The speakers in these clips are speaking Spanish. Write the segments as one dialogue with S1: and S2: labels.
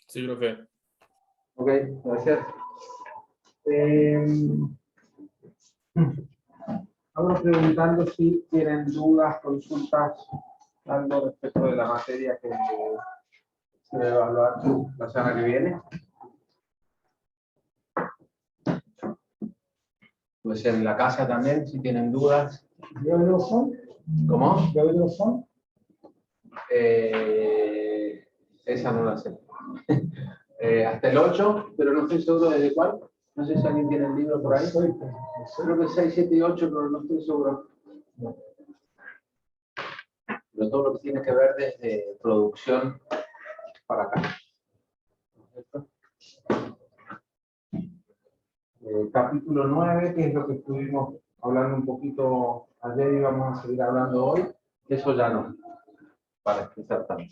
S1: Sí, profe.
S2: Ok, gracias. Ahora preguntando si tienen dudas, consultas, algo respecto de la materia que se va a evaluar la semana que viene. Pues en la casa también, si tienen dudas.
S3: ¿Ya hoy los son?
S2: ¿Cómo?
S3: ¿Ya hoy los son?
S2: Esa no la sé. Hasta el 8, pero no estoy seguro desde cuál. No sé si alguien tiene el libro por ahí. Creo que 6, 7 y 8, pero no estoy seguro. Pero todo lo que tiene que ver desde producción para acá. Capítulo 9, que es lo que estuvimos hablando un poquito ayer y vamos a seguir hablando hoy. Eso ya no, para expresar tanto.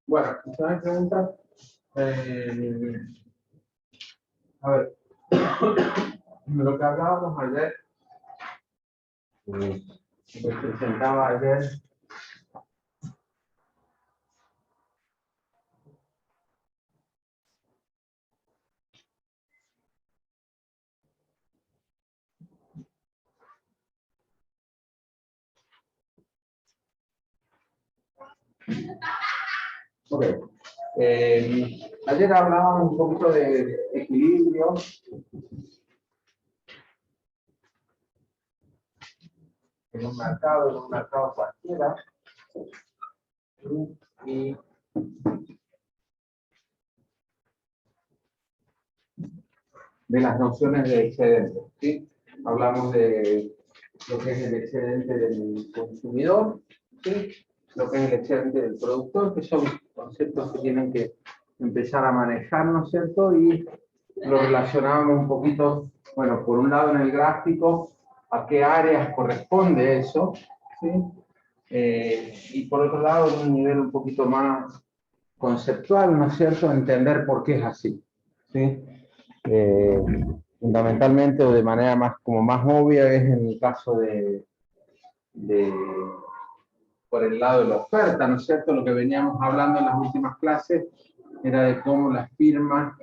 S2: Bueno, ¿se van a preguntar? A ver, lo que hablábamos ayer, que presentaba ayer, ok. Ayer hablábamos un poquito de equilibrio. En un mercado cualquiera. Y de las nociones de excedente, ¿sí? Hablamos de lo que es el excedente del consumidor, ¿sí? Lo que es el excedente del productor, que son conceptos que tienen que empezar a manejar, ¿no es cierto? Y lo relacionábamos un poquito, bueno, por un lado en el gráfico, a qué áreas corresponde eso, ¿sí? Y por otro lado, en un nivel un poquito más conceptual, ¿no es cierto? Entender por qué es así, ¿sí? Fundamentalmente o de manera como más obvia es en el caso por el lado de la oferta, ¿no es cierto? Lo que veníamos hablando en las últimas clases era de cómo las firmas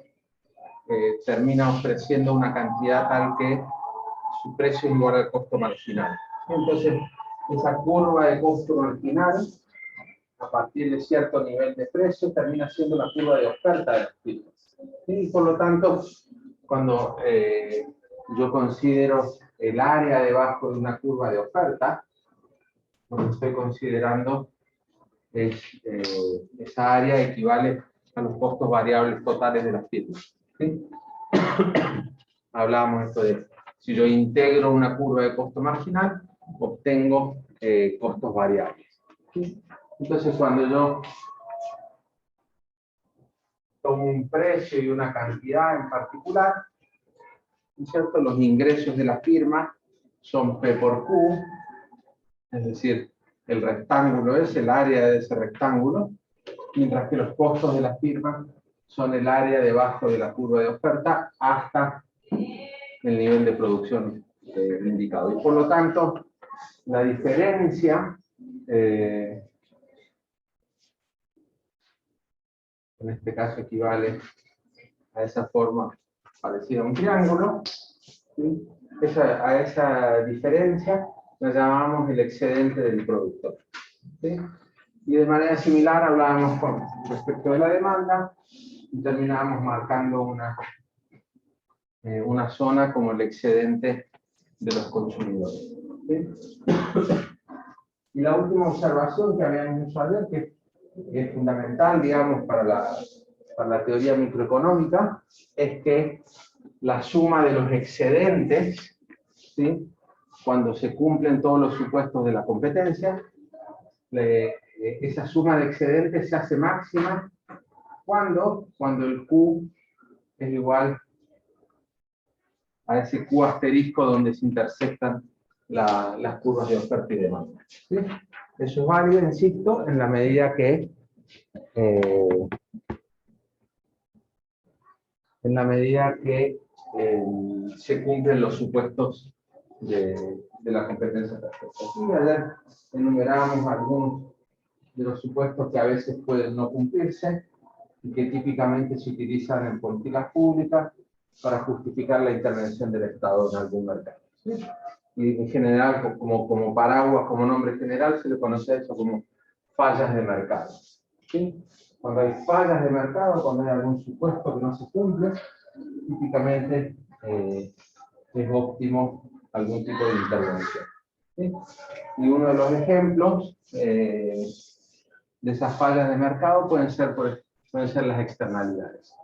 S2: terminan ofreciendo una cantidad tal que su precio es igual al costo marginal. Entonces, esa curva de costo marginal, a partir de cierto nivel de precio, termina siendo la curva de oferta de las firmas. Y por lo tanto, cuando yo considero el área debajo de una curva de oferta, lo que estoy considerando es esa área equivale a los costos variables totales de las firmas. ¿Sí? Hablábamos esto de, si yo integro una curva de costo marginal, obtengo costos variables. ¿Sí? Entonces, cuando yo tomo un precio y una cantidad en particular, ¿no es cierto? Los ingresos de la firma son P por Q, es decir, el rectángulo es el área de ese rectángulo, mientras que los costos de la firma son el área debajo de la curva de oferta hasta el nivel de producción indicado. Y por lo tanto, la diferencia, en este caso equivale a esa forma parecida a un triángulo, ¿sí? A esa diferencia la llamamos el excedente del productor, ¿sí? Y de manera similar hablábamos con respecto de la demanda y terminábamos marcando una zona como el excedente de los consumidores, ¿sí? Y la última observación que habíamos hecho ayer, que es fundamental, digamos, para la teoría microeconómica, es que la suma de los excedentes, ¿sí?, cuando se cumplen todos los supuestos de la competencia, esa suma de excedentes se hace máxima cuando el Q es igual a ese Q asterisco donde se intersectan las curvas de oferta y demanda, ¿sí? Eso es válido, insisto, en la medida que se cumplen los supuestos de la competencia perfecta. Y ayer enumeramos algunos de los supuestos que a veces pueden no cumplirse y que típicamente se utilizan en políticas públicas para justificar la intervención del Estado en algún mercado, ¿sí? Y en general, como paraguas, como nombre general, se le conoce a eso como fallas de mercado, ¿sí? Cuando hay fallas de mercado, cuando hay algún supuesto que no se cumple, típicamente es óptimo algún tipo de intervención, ¿sí? Y uno de los ejemplos de esas fallas de mercado pueden ser las externalidades,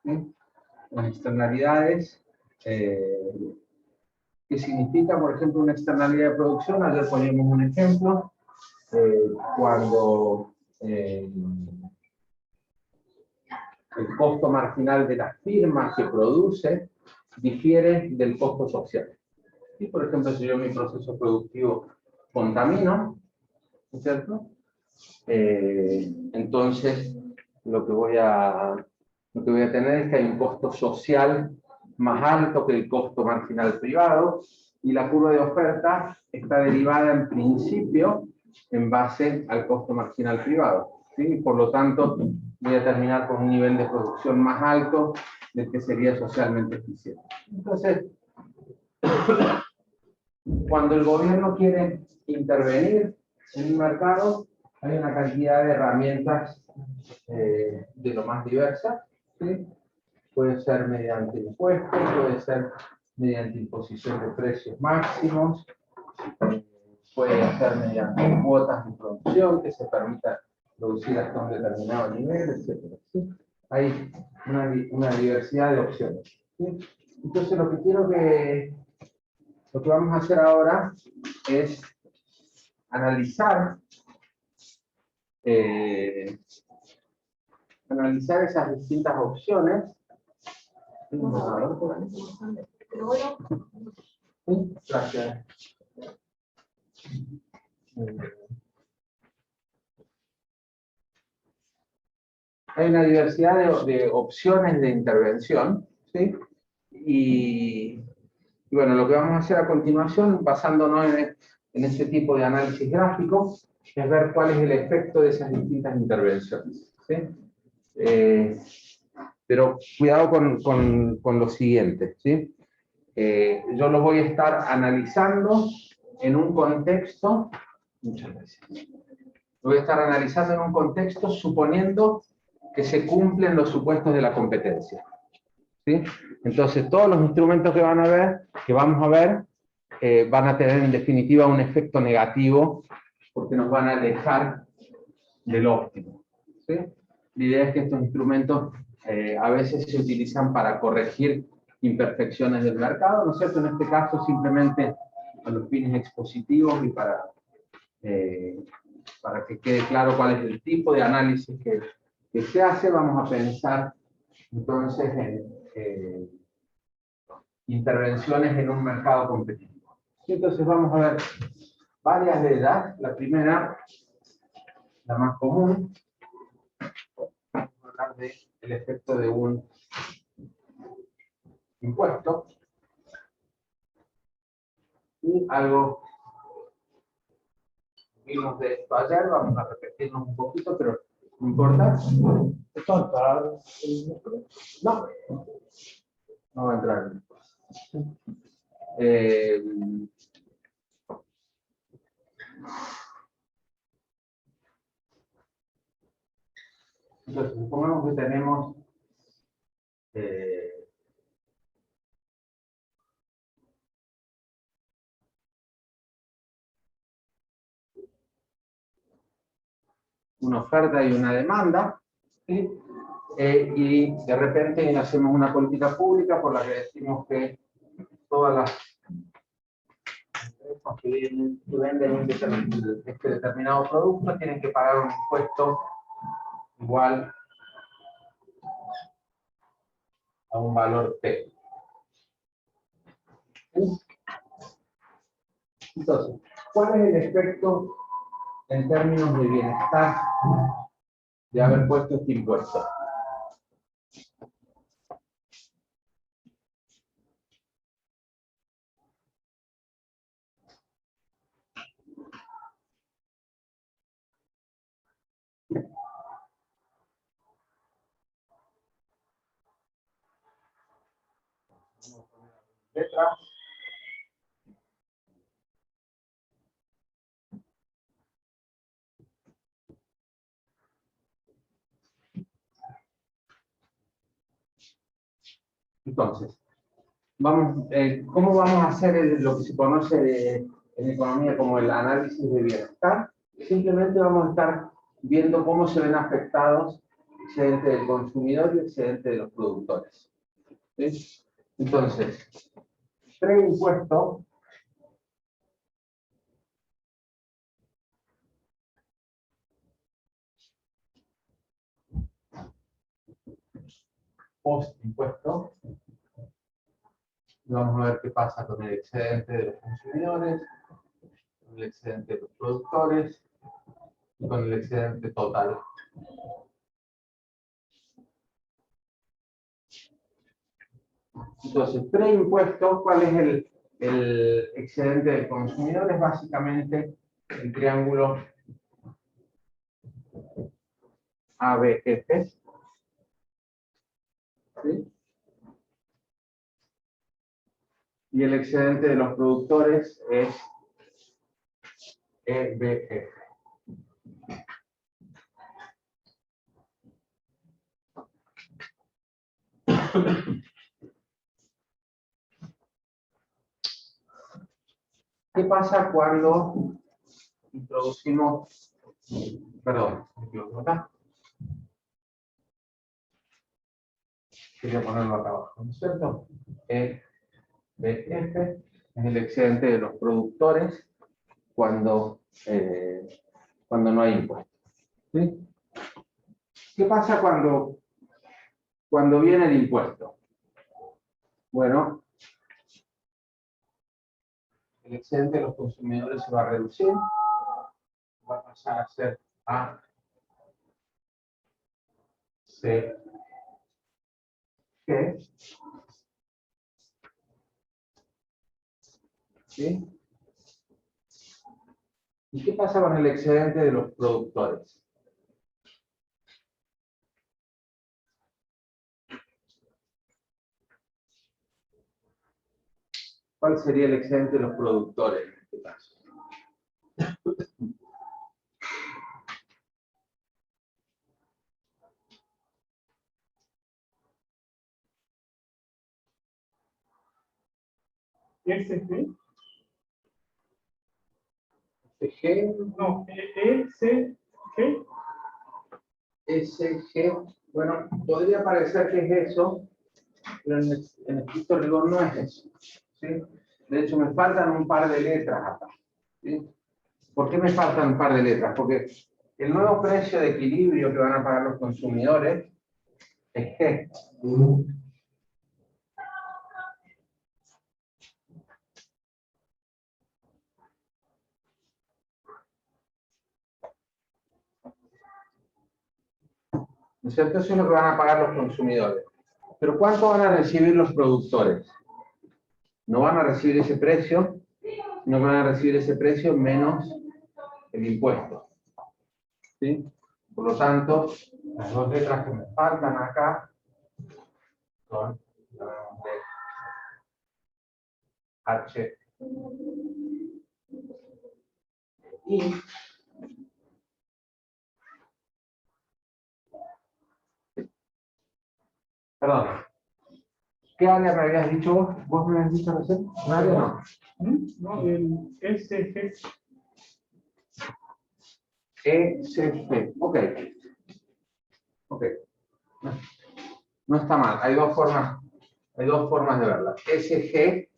S2: ¿sí? Las externalidades, ¿qué significa, por ejemplo, una externalidad de producción? Ayer poníamos un ejemplo, cuando el costo marginal de la firma que produce difiere del costo social. Y, por ejemplo, si yo en mi proceso productivo contamino, ¿no es cierto? Entonces, lo que voy a tener es que hay un costo social más alto que el costo marginal privado, y la curva de oferta está derivada en principio en base al costo marginal privado, ¿sí? Por lo tanto, voy a terminar con un nivel de producción más alto del que sería socialmente eficiente. Entonces, cuando el gobierno quiere intervenir en un mercado, hay una cantidad de herramientas de lo más diversas, ¿sí? Puede ser mediante impuestos, puede ser mediante imposición de precios máximos, puede ser mediante cuotas de producción que se permita producir hasta un determinado nivel, etc. ¿Sí? Hay una diversidad de opciones, ¿sí? Entonces lo que vamos a hacer ahora es analizar esas distintas opciones. Gracias. Hay una diversidad de opciones de intervención, ¿sí? Y bueno, lo que vamos a hacer a continuación, basándonos en ese tipo de análisis gráfico, es ver cuál es el efecto de esas distintas intervenciones, ¿sí? Pero cuidado con lo siguiente, ¿sí? Yo lo voy a estar analizando en un contexto, muchas gracias, lo voy a estar analizando en un contexto suponiendo que se cumplen los supuestos de la competencia, ¿sí? Entonces, todos los instrumentos que vamos a ver, van a tener en definitiva un efecto negativo porque nos van a alejar del óptimo, ¿sí? La idea es que estos instrumentos a veces se utilizan para corregir imperfecciones del mercado, ¿no es cierto? En este caso simplemente a los fines expositivos y para que quede claro cuál es el tipo de análisis que se hace, vamos a pensar entonces en intervenciones en un mercado competitivo. Y entonces vamos a ver varias de ellas. La primera, la más común, vamos a hablar del efecto de un impuesto. Y algo vimos de esto ayer, vamos a repetirnos un poquito, pero no importa. ¿Esto va a entrar el miércoles? No, no va a entrar. Entonces, supongamos que tenemos una oferta y una demanda, ¿sí? Y de repente hacemos una política pública por la que decimos que todas las empresas que venden este determinado producto tienen que pagar un impuesto igual a un valor T. ¿Sí? Entonces, ¿cuál es el efecto en términos de bienestar de haber puesto este impuesto? Letras. Entonces, ¿cómo vamos a hacer lo que se conoce en economía como el análisis de bienestar? Simplemente vamos a estar viendo cómo se ven afectados el excedente del consumidor y el excedente de los productores. ¿Sí? Entonces, preimpuesto post-impuesto. Vamos a ver qué pasa con el excedente de los consumidores, con el excedente de los productores y con el excedente total. Entonces, preimpuesto, ¿cuál es el excedente del consumidor? Es básicamente el triángulo ABF. ¿Sí? Y el excedente de los productores es EBF. ¿Qué pasa cuando introducimos, perdón, me equivoco acá? Quería ponerlo acá abajo, ¿no es cierto? EBF es el excedente de los productores cuando no hay impuestos. ¿Sí? ¿Qué pasa cuando viene el impuesto? Bueno, el excedente de los consumidores se va a reducir, va a pasar a ser A, C, G. ¿Sí? ¿Y qué pasa con el excedente de los productores? ¿Cuál sería el excedente de los productores en este caso?
S3: SG,
S2: SG,
S3: no, ECG,
S2: SG, bueno, podría parecer que es eso, pero en estricto rigor no es eso. ¿Sí? De hecho, me faltan un par de letras acá. ¿Sí? ¿Por qué me faltan un par de letras? Porque el nuevo precio de equilibrio que van a pagar los consumidores es G. ¿No es cierto? Eso es lo que van a pagar los consumidores. Pero ¿cuánto van a recibir los productores? No van a recibir ese precio, no van a recibir ese precio menos el impuesto. ¿Sí? Por lo tanto, las dos letras que me faltan acá son de H y perdón. ¿Qué área me habías dicho vos? ¿Vos me habías dicho recién? ¿Un área no?
S3: no, el SG,
S2: SF. Ok. Ok. No está mal. Hay dos formas de verla. SG,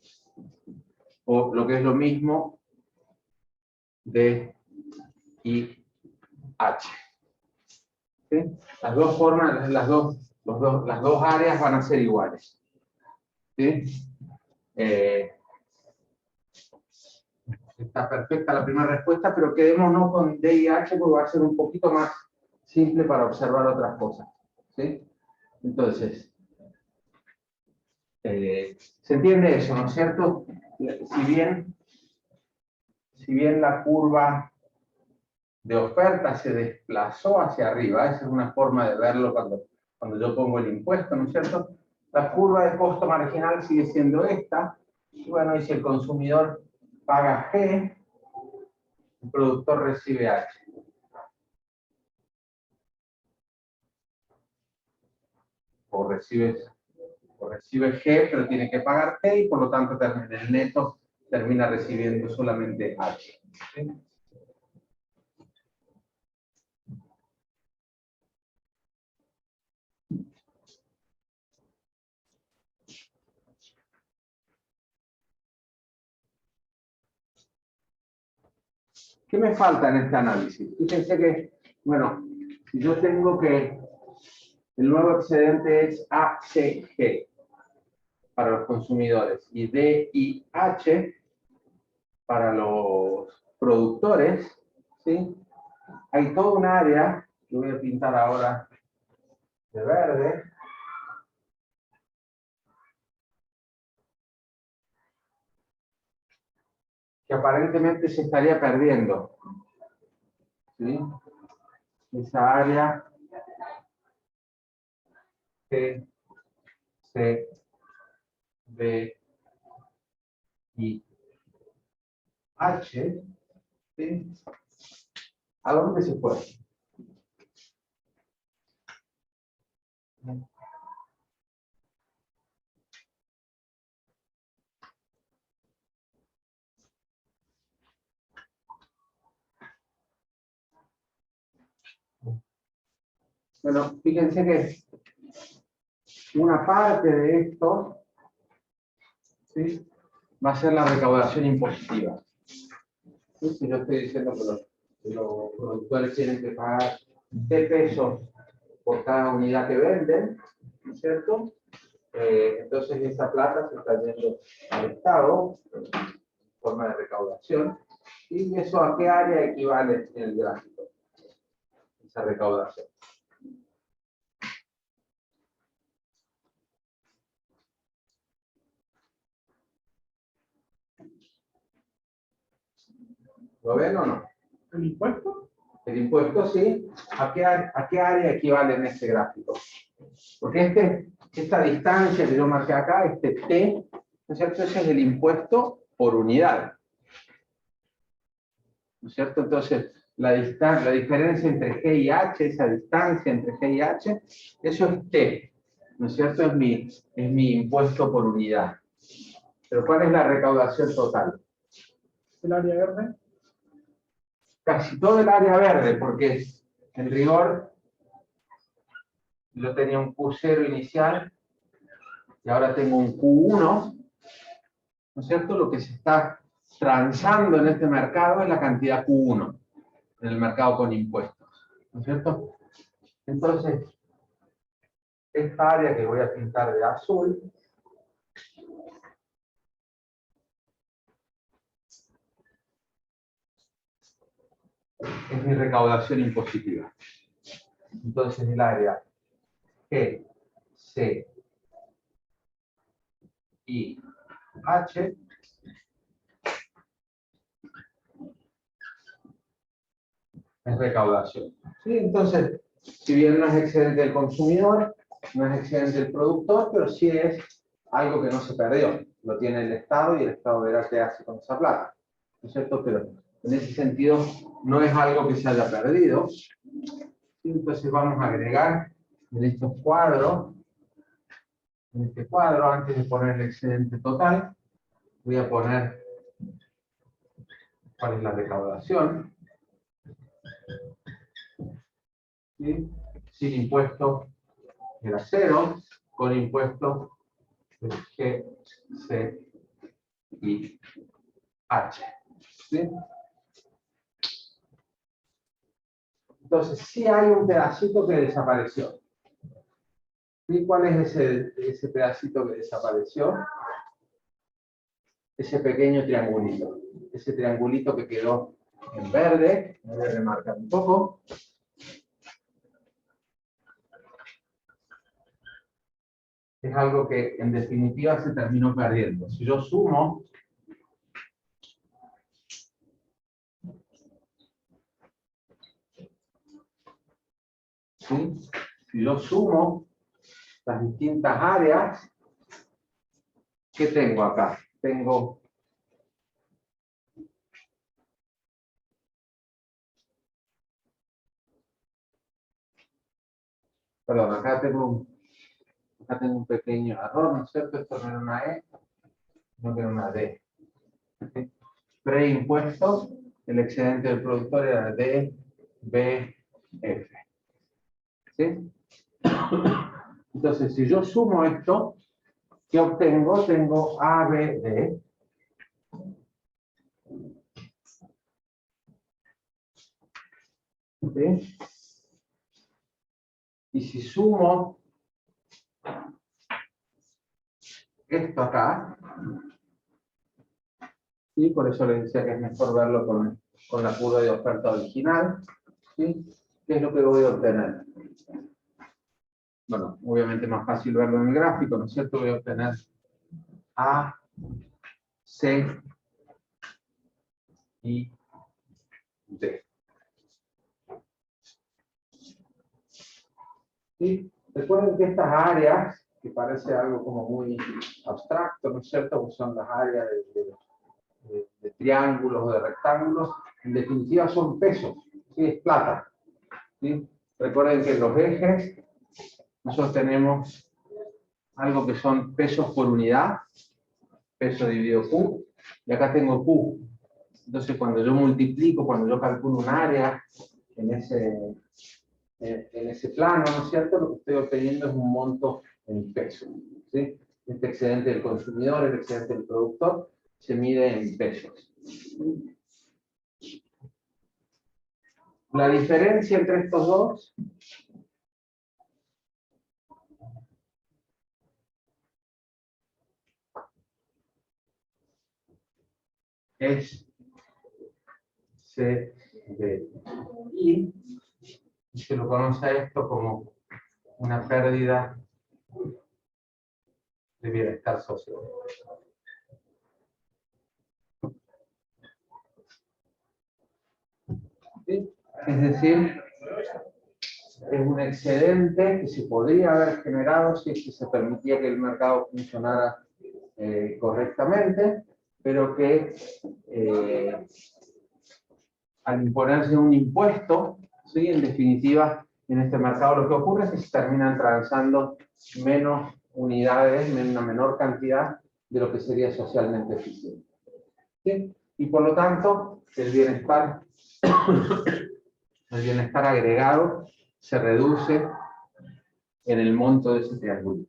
S2: o lo que es lo mismo, D y H. ¿Sí? Las dos formas, las dos áreas van a ser iguales. ¿Sí? Está perfecta la primera respuesta, pero quedémonos con D y H porque va a ser un poquito más simple para observar otras cosas. ¿Sí? Entonces, se entiende eso, ¿no es cierto? Si bien la curva de oferta se desplazó hacia arriba, esa es una forma de verlo cuando yo pongo el impuesto, ¿no es cierto? La curva de costo marginal sigue siendo esta, y bueno, y si el consumidor paga G, el productor recibe H. O recibe G, pero tiene que pagar T, y por lo tanto el neto termina recibiendo solamente H. ¿Sí? ¿Qué me falta en este análisis? Fíjense que, bueno, si yo tengo que el nuevo excedente es ACG para los consumidores y DIH para los productores, ¿sí? Hay todo un área que voy a pintar ahora de verde, que aparentemente se estaría perdiendo. ¿Sí? Esa área G, C, D, I, H, ¿sí? ¿A dónde se fue? Bueno, fíjense que una parte de esto, ¿sí?, va a ser la recaudación impositiva. ¿Sí? Si yo estoy diciendo que los productores tienen que pagar T pesos por cada unidad que venden, ¿no es cierto? Entonces esa plata se está yendo al Estado en forma de recaudación. ¿Y eso a qué área equivale en el gráfico? Esa recaudación. ¿Lo ven o no?
S3: ¿El impuesto?
S2: El impuesto, sí. ¿A qué área equivale en este gráfico? Porque esta distancia que yo marqué acá, este T, ¿no es cierto? Ese es el impuesto por unidad. ¿No es cierto? Entonces, la diferencia entre G y H, esa distancia entre G y H, eso es T. ¿No es cierto? Es mi impuesto por unidad. Pero ¿cuál es la recaudación total?
S3: ¿El área verde?
S2: Casi todo el área verde, porque en rigor yo tenía un Q0 inicial y ahora tengo un Q1, ¿no es cierto? Lo que se está transando en este mercado es la cantidad Q1, en el mercado con impuestos, ¿no es cierto? Entonces, esta área que voy a pintar de azul es mi recaudación impositiva. Entonces, el área G, C, I, H es recaudación. ¿Sí? Entonces, si bien no es excedente del consumidor, no es excedente del productor, pero sí es algo que no se perdió. Lo tiene el Estado y el Estado verá qué hace con esa plata. ¿No es cierto? Pero en ese sentido no es algo que se haya perdido. ¿Sí? Entonces vamos a agregar en estos cuadros, en este cuadro, antes de poner el excedente total, voy a poner cuál es la recaudación. ¿sí? Sin impuesto era 0, con impuesto es G, C y H. ¿Sí? Entonces, sí hay un pedacito que desapareció. ¿Y cuál es ese pedacito que desapareció? Ese pequeño triangulito. Ese triangulito que quedó en verde. Me voy a remarcar un poco. Es algo que en definitiva se terminó perdiendo. Si yo sumo ¿sí? Si yo sumo las distintas áreas, ¿qué tengo acá? Tengo perdón, acá tengo un pequeño error, ¿no es cierto? Esto no era una E, no era una D. ¿Sí? Preimpuesto, el excedente del productor era D, B, F. ¿Sí? Entonces, si yo sumo esto, ¿qué obtengo? Tengo A, B, D. ¿Sí? Y si sumo esto acá, ¿sí? Por eso les decía que es mejor verlo con la curva de oferta original. ¿Sí? ¿Qué es lo que voy a obtener? Bueno, obviamente es más fácil verlo en el gráfico, ¿no es cierto? Voy a obtener A, C y D. ¿Sí? Recuerden que estas áreas, que parece algo como muy abstracto, ¿no es cierto? Que son las áreas de triángulos o de rectángulos, en definitiva son pesos, ¿sí? Es plata. ¿Sí? Recuerden que en los ejes nosotros tenemos algo que son pesos por unidad, peso dividido Q, y acá tengo Q. Entonces cuando yo multiplico, cuando yo calculo un área en ese plano, ¿no es cierto? Lo que estoy obteniendo es un monto en pesos. ¿Sí? Este excedente del consumidor, el excedente del productor, se mide en pesos. La diferencia entre estos dos es CDI, y se lo conoce a esto como una pérdida de bienestar social. ¿Sí? Es decir, es un excedente que se podría haber generado si es que se permitía que el mercado funcionara correctamente, pero que al imponerse un impuesto, ¿sí? En definitiva, en este mercado lo que ocurre es que se terminan transando menos unidades, una menor cantidad de lo que sería socialmente eficiente. ¿Sí? Y por lo tanto, el bienestar agregado se reduce en el monto de ese triángulo.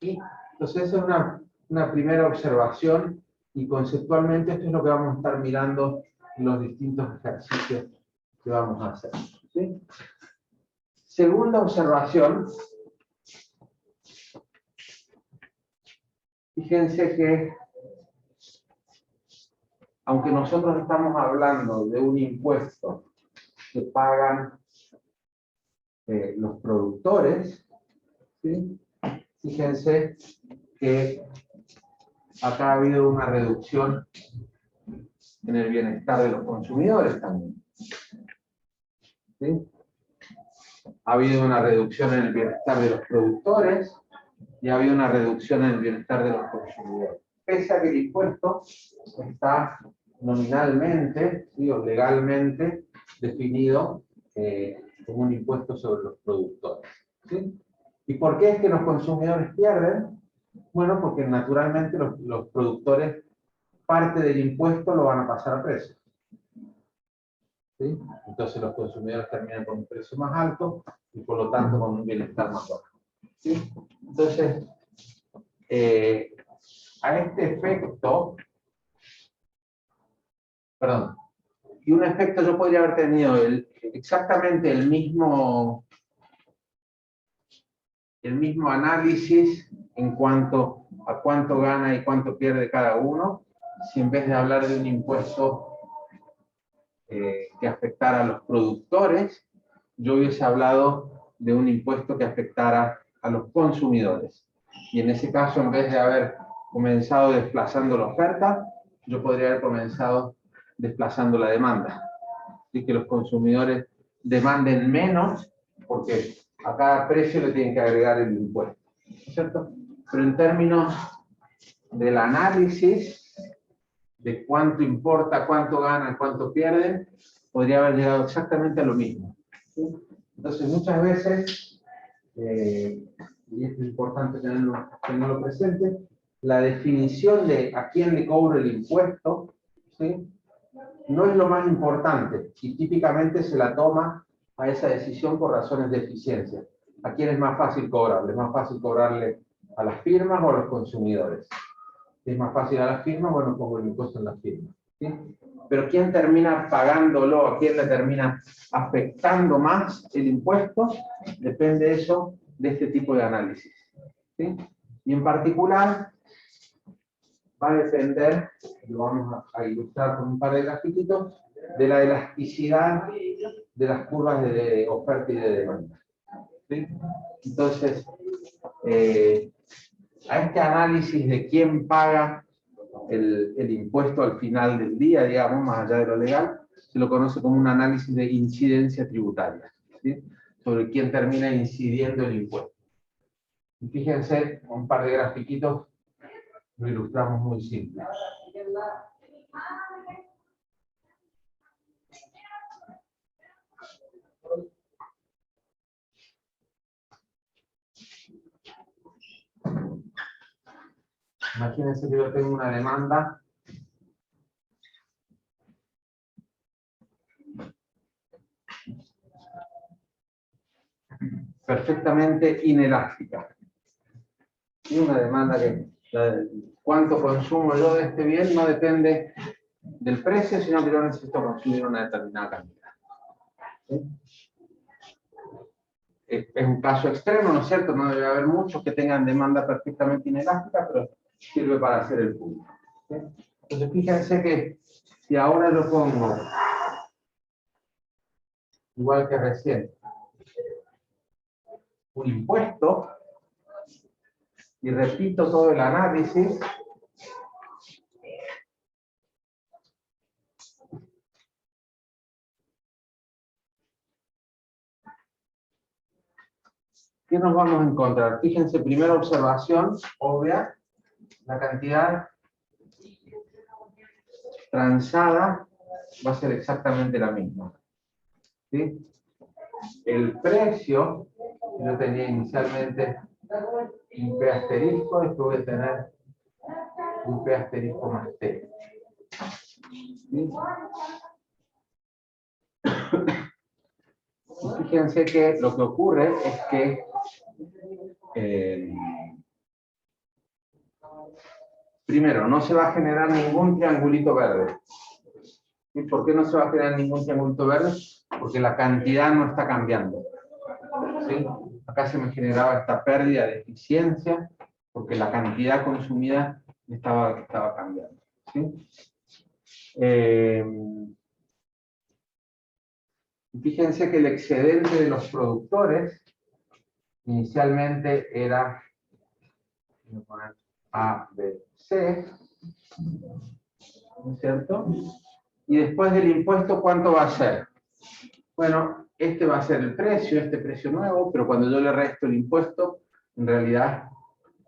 S2: Y entonces esa es una primera observación, y conceptualmente esto es lo que vamos a estar mirando en los distintos ejercicios que vamos a hacer. ¿Sí? Segunda observación. Fíjense que aunque nosotros estamos hablando de un impuesto que pagan los productores, ¿sí? Fíjense que acá ha habido una reducción en el bienestar de los consumidores también. ¿Sí? Ha habido una reducción en el bienestar de los productores y ha habido una reducción en el bienestar de los consumidores. Pese a que el impuesto está nominalmente, ¿sí? O legalmente definido como un impuesto sobre los productores. ¿Sí? ¿Y por qué es que los consumidores pierden? Bueno, porque naturalmente los productores parte del impuesto lo van a pasar a precios. ¿sí? Entonces los consumidores terminan con un precio más alto y por lo tanto con un bienestar más bajo, ¿sí? Entonces, a este efecto, perdón, y un efecto yo podría haber tenido exactamente el mismo análisis en cuanto a cuánto gana y cuánto pierde cada uno, si en vez de hablar de un impuesto que afectara a los productores, yo hubiese hablado de un impuesto que afectara a los consumidores. Y en ese caso, en vez de haber comenzado desplazando la oferta, yo podría haber comenzado desplazando la demanda. Así que los consumidores demanden menos porque a cada precio le tienen que agregar el impuesto, ¿no es cierto? Pero en términos del análisis de cuánto importa, cuánto ganan, cuánto pierden, podría haber llegado exactamente a lo mismo, ¿sí? Entonces, muchas veces, y es importante tenerlo presente, la definición de a quién le cobro el impuesto, ¿sí?, no es lo más importante, y típicamente se la toma a esa decisión por razones de eficiencia. ¿A quién es más fácil cobrarle? ¿Es más fácil cobrarle a las firmas o a los consumidores? Si es más fácil a las firmas, bueno, pongo el impuesto en las firmas, ¿sí? Pero ¿quién termina pagándolo? ¿A quién le termina afectando más el impuesto? Depende eso de este tipo de análisis, ¿sí? Y en particular va a depender, lo vamos a ilustrar con un par de grafiquitos, de la elasticidad de las curvas de oferta y de demanda, ¿sí? Entonces, a este análisis de quién paga el impuesto al final del día, digamos, más allá de lo legal, se lo conoce como un análisis de incidencia tributaria, ¿sí?, sobre quién termina incidiendo el impuesto. Y fíjense, un par de grafiquitos lo ilustramos muy simple. Imagínense que yo tengo una demanda perfectamente inelástica. Y una demanda que cuánto consumo yo de este bien no depende del precio, sino que yo necesito consumir una determinada cantidad, ¿sí? Es un caso extremo, ¿no es cierto? No debe haber muchos que tengan demanda perfectamente inelástica, pero sirve para hacer el punto, ¿sí? Entonces, fíjense que si ahora lo pongo igual que recién, un impuesto, y repito todo el análisis, ¿qué nos vamos a encontrar? Fíjense, primera observación, obvia, la cantidad transada va a ser exactamente la misma, ¿sí? El precio, yo tenía inicialmente un P asterisco, después voy a tener un P asterisco más T, ¿sí? Y fíjense que lo que ocurre es que primero, no se va a generar ningún triangulito verde. ¿Y por qué no se va a generar ningún triangulito verde? Porque la cantidad no está cambiando, ¿sí? Acá se me generaba esta pérdida de eficiencia porque la cantidad consumida estaba cambiando, ¿sí? Fíjense que el excedente de los productores inicialmente era, voy a poner A, B, C, ¿no es cierto? Y después del impuesto, ¿cuánto va a ser? Bueno, este va a ser el precio, este precio nuevo, pero cuando yo le resto el impuesto, en realidad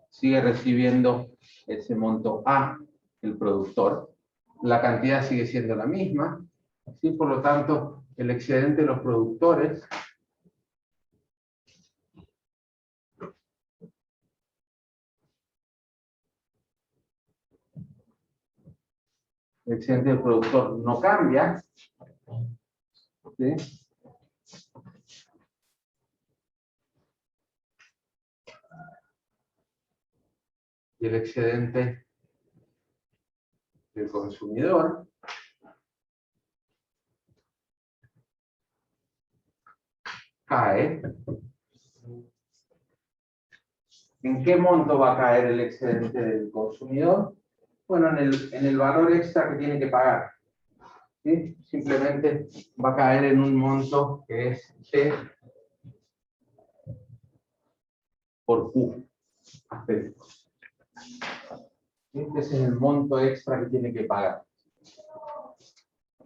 S2: sigue recibiendo ese monto A, el productor. La cantidad sigue siendo la misma, ¿sí? Por lo tanto, el excedente de los productores el excedente del productor no cambia, ¿Sí? Y el excedente del consumidor cae. ¿En qué monto va a caer el excedente del consumidor? Bueno, en el valor extra que tiene que pagar. ¿Sí? Simplemente va a caer en un monto que es T por Q. Este es el monto extra que tiene que pagar.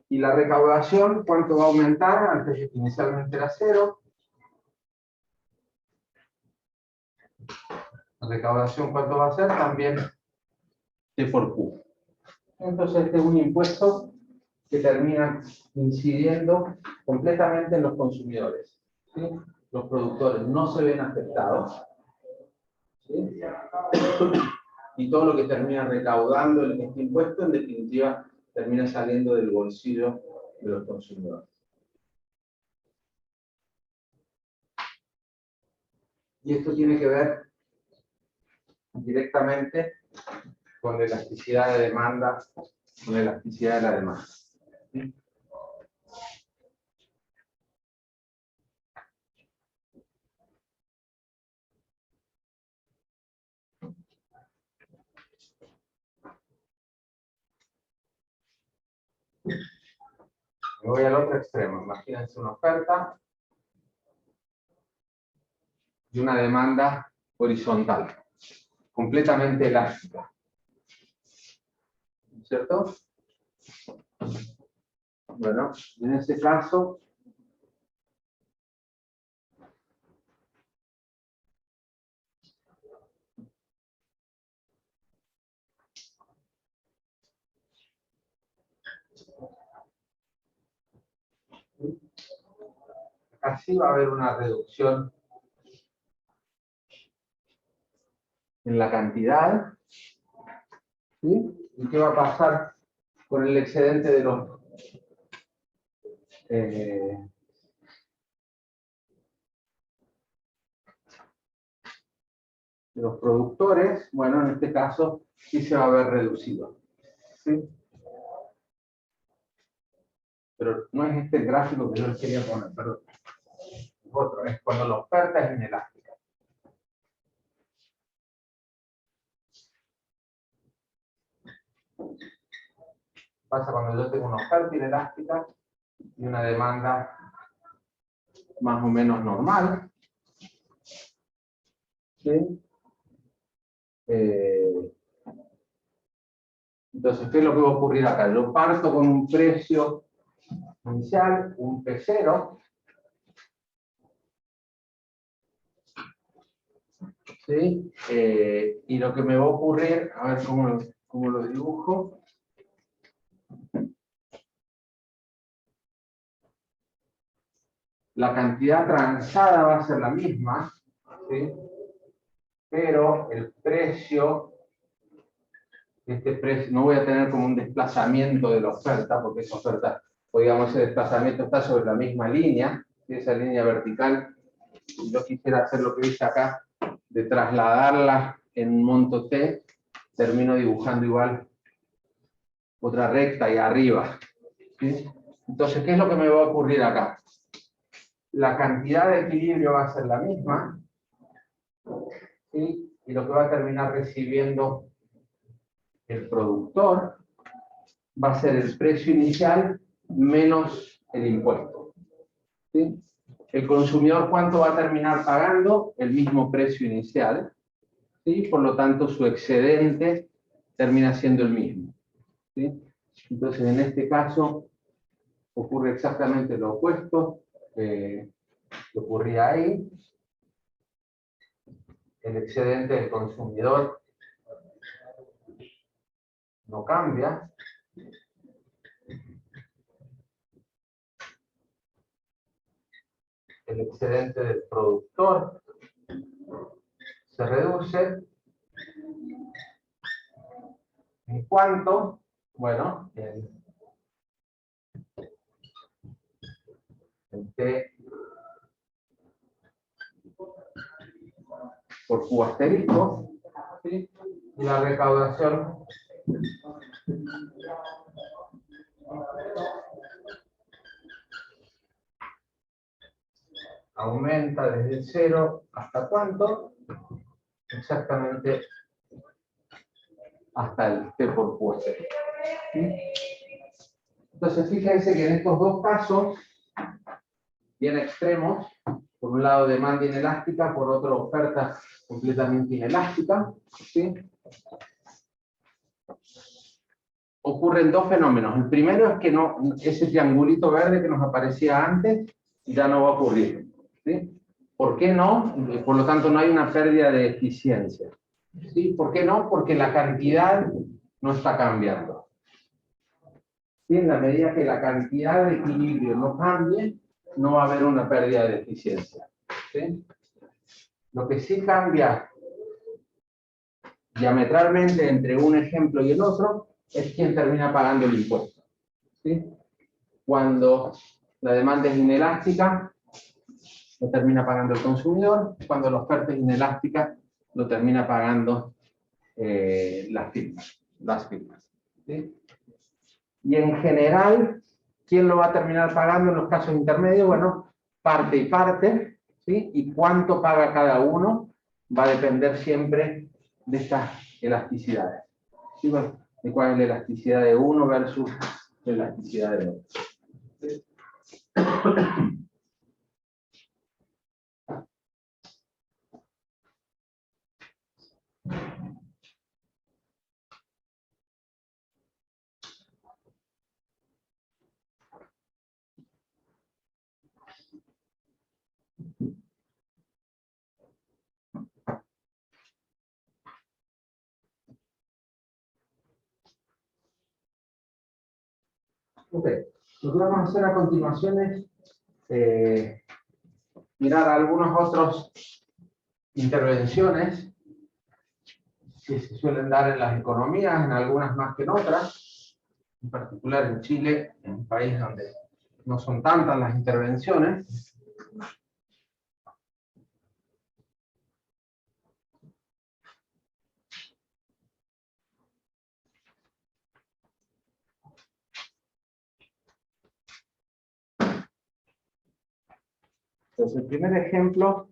S2: Y la recaudación, ¿cuánto va a aumentar? Antes inicialmente era 0. La recaudación, ¿cuánto va a ser? También T por Q. Entonces, este es un impuesto que termina incidiendo completamente en los consumidores. ¿Sí? Los productores no se ven afectados. ¿Sí? Y todo lo que termina recaudando este impuesto, en definitiva, termina saliendo del bolsillo de los consumidores. Y esto tiene que ver directamente con la elasticidad de demanda, con la elasticidad de la demanda. ¿Sí? Me voy al otro extremo. Imagínense una oferta y una demanda horizontal, completamente elástica. ¿Cierto? Bueno, en ese caso, así va a haber una reducción en la cantidad. ¿Sí? ¿Y qué va a pasar con el excedente de los productores? Bueno, en este caso sí se va a ver reducido. ¿Sí? Pero no es este el gráfico que yo les quería poner, perdón. Otro, es cuando la oferta es inelástica. Pasa cuando yo tengo una oferta inelástica y una demanda más o menos normal. ¿Sí? Entonces, ¿qué es lo que va a ocurrir acá? Yo parto con un precio inicial, un P0. ¿Sí? Y lo que me va a ocurrir, a ver cómo lo dibujo. La cantidad transada va a ser la misma, ¿sí? Pero el precio, este precio, no voy a tener como un desplazamiento de la oferta, porque esa oferta, o digamos, ese desplazamiento está sobre la misma línea, ¿sí? Esa línea vertical. Si yo quisiera hacer lo que dice acá, de trasladarla en un monto T, termino dibujando igual otra recta y arriba. ¿Sí? Entonces, ¿qué es lo que me va a ocurrir acá? La cantidad de equilibrio va a ser la misma, ¿sí? Y lo que va a terminar recibiendo el productor va a ser el precio inicial menos el impuesto. ¿Sí? El consumidor, ¿cuánto va a terminar pagando? El mismo precio inicial. ¿Sí? Por lo tanto, su excedente termina siendo el mismo. ¿Sí? Entonces, en este caso, ocurre exactamente lo opuesto que ocurría ahí. El excedente del consumidor no cambia. El excedente del productor se reduce. ¿En cuánto? Bueno, el T por Q asterisco, ¿sí? Y la recaudación aumenta desde el 0 hasta ¿cuánto? Exactamente hasta el T por Q asterisco. ¿Sí? Entonces fíjense que en estos dos casos, bien extremos, por un lado demanda inelástica, por otro oferta completamente inelástica, ¿sí? Ocurren dos fenómenos. El primero es que no, ese triangulito verde que nos aparecía antes ya no va a ocurrir, ¿sí? ¿Por qué no? Por lo tanto, no hay una pérdida de eficiencia. ¿Sí? ¿Por qué no? Porque la cantidad no está cambiando. ¿Sí? En la medida que la cantidad de equilibrio no cambie, no va a haber una pérdida de eficiencia. ¿Sí? Lo que sí cambia diametralmente entre un ejemplo y el otro es quién termina pagando el impuesto. ¿Sí? Cuando la demanda es inelástica, lo termina pagando el consumidor. Cuando la oferta es inelástica, lo termina pagando las firmas. ¿Sí? Y en general, ¿quién lo va a terminar pagando en los casos intermedios? Bueno, parte y parte, ¿sí? Y cuánto paga cada uno va a depender siempre de estas elasticidades. ¿Sí? Bueno, de cuál es la elasticidad de uno versus la elasticidad del otro. ¿Sí? Ok, lo que vamos a hacer a continuación es mirar algunas otras intervenciones que se suelen dar en las economías, en algunas más que en otras, en particular en Chile, en un país donde no son tantas las intervenciones. Entonces, el primer ejemplo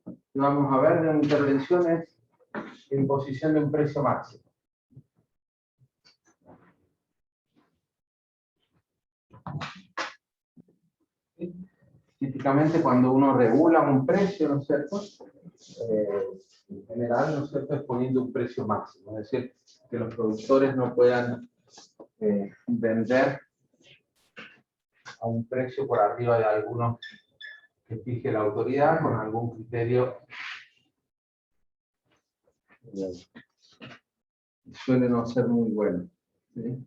S2: que vamos a ver de una intervención es la imposición de un precio máximo. ¿Sí? Típicamente cuando uno regula un precio, ¿no es cierto? En general, ¿no es cierto?, es poniendo un precio máximo, es decir, que los productores no puedan vender a un precio por arriba de alguno que fije la autoridad con algún criterio suele no ser muy bueno. ¿Sí?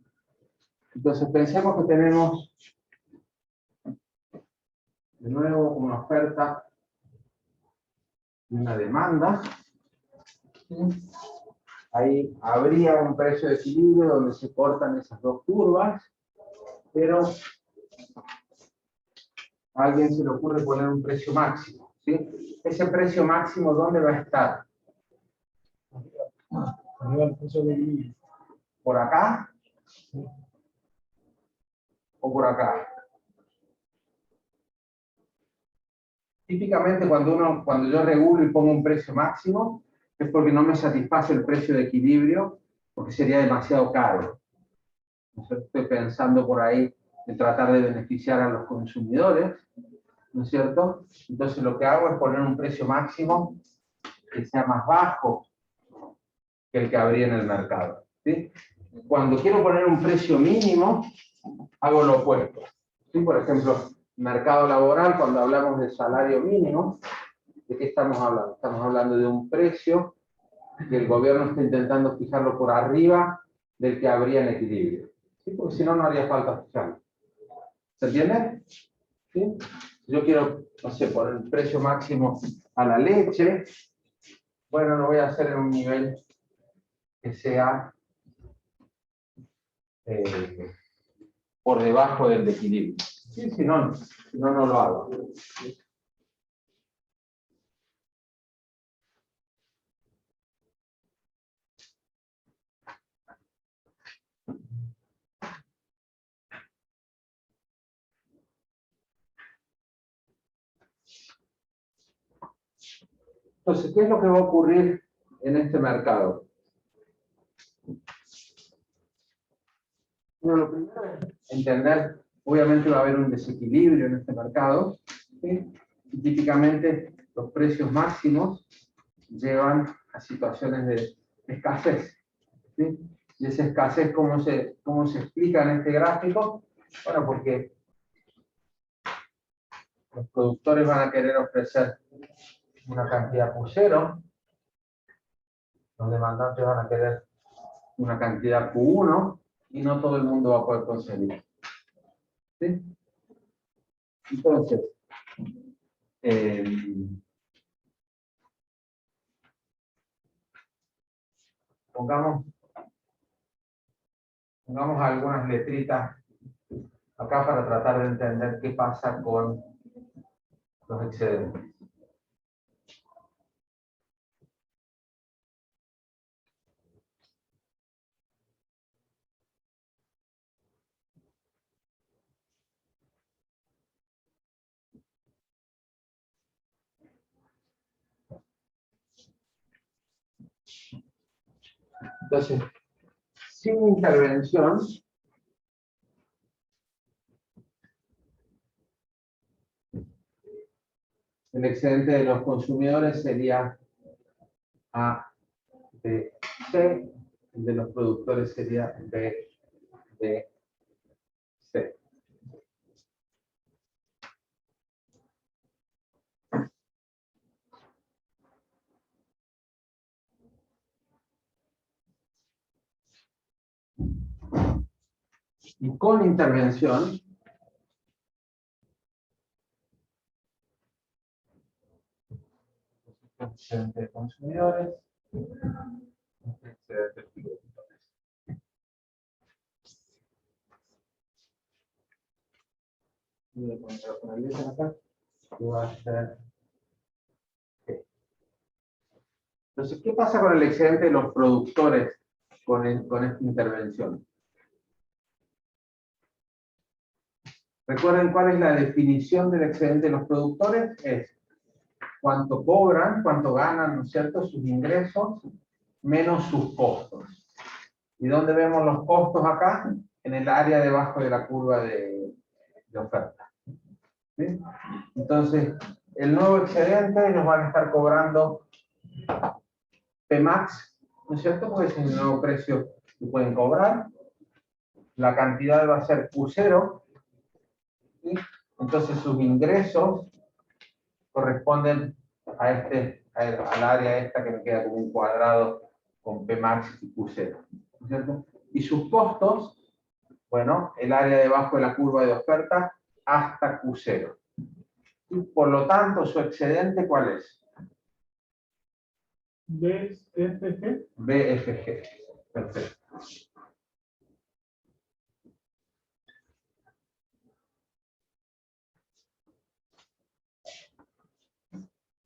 S2: Entonces pensemos que tenemos de nuevo una oferta y una demanda. ¿Sí? Ahí habría un precio de equilibrio donde se cortan esas dos curvas, pero a alguien se le ocurre poner un precio máximo. ¿Sí? Ese precio máximo, ¿dónde va a estar?
S3: Arriba el precio de equilibrio.
S2: ¿Por acá? ¿O por acá? Típicamente cuando yo regulo y pongo un precio máximo, es porque no me satisface el precio de equilibrio, porque sería demasiado caro. Estoy pensando por ahí en tratar de beneficiar a los consumidores, ¿no es cierto? Entonces lo que hago es poner un precio máximo que sea más bajo que el que habría en el mercado. ¿Sí? Cuando quiero poner un precio mínimo, hago lo opuesto. ¿Sí? Por ejemplo, mercado laboral, cuando hablamos de salario mínimo, ¿de qué estamos hablando? Estamos hablando de un precio que el gobierno está intentando fijarlo por arriba del que habría en equilibrio. ¿Sí? Porque si no, no haría falta fijarlo. ¿Se entiende? ¿Sí? Yo quiero, no sé, poner el precio máximo a la leche. Bueno, lo voy a hacer en un nivel que sea por debajo del de equilibrio. Sí, si no, no lo hago. Entonces, ¿qué es lo que va a ocurrir en este mercado? Bueno, lo primero es entender, obviamente va a haber un desequilibrio en este mercado, ¿sí? Y típicamente los precios máximos llevan a situaciones de escasez, ¿sí? Y esa escasez, ¿cómo se explica en este gráfico? Bueno, porque los productores van a querer ofrecer una cantidad Q0, los demandantes van a querer una cantidad Q1 y no todo el mundo va a poder conseguir. ¿Sí? Entonces, pongamos algunas letritas acá para tratar de entender qué pasa con los excedentes. Entonces, sin intervención, el excedente de los consumidores sería A de C, el de los productores sería B de C. Y con intervención, excedente de consumidores, excedente de productores. Voy a poner la letra acá. Va a ser G. Entonces, ¿qué pasa con el excedente de los productores con esta intervención? Recuerden cuál es la definición del excedente de los productores. Es cuánto cobran, cuánto ganan, ¿no es cierto?, sus ingresos, menos sus costos. ¿Y dónde vemos los costos acá? En el área debajo de la curva de oferta. ¿Sí? Entonces, el nuevo excedente nos van a estar cobrando Pmax, ¿no es cierto?, porque es el nuevo precio que pueden cobrar. La cantidad va a ser Q0, ¿sí? Entonces sus ingresos corresponden al área esta que me queda como un cuadrado con Pmax y Q0, ¿no es cierto? Y sus costos, bueno, el área debajo de la curva de oferta hasta Q0. Y por lo tanto, su excedente, ¿cuál es?
S3: BFG.
S2: BFG. Perfecto.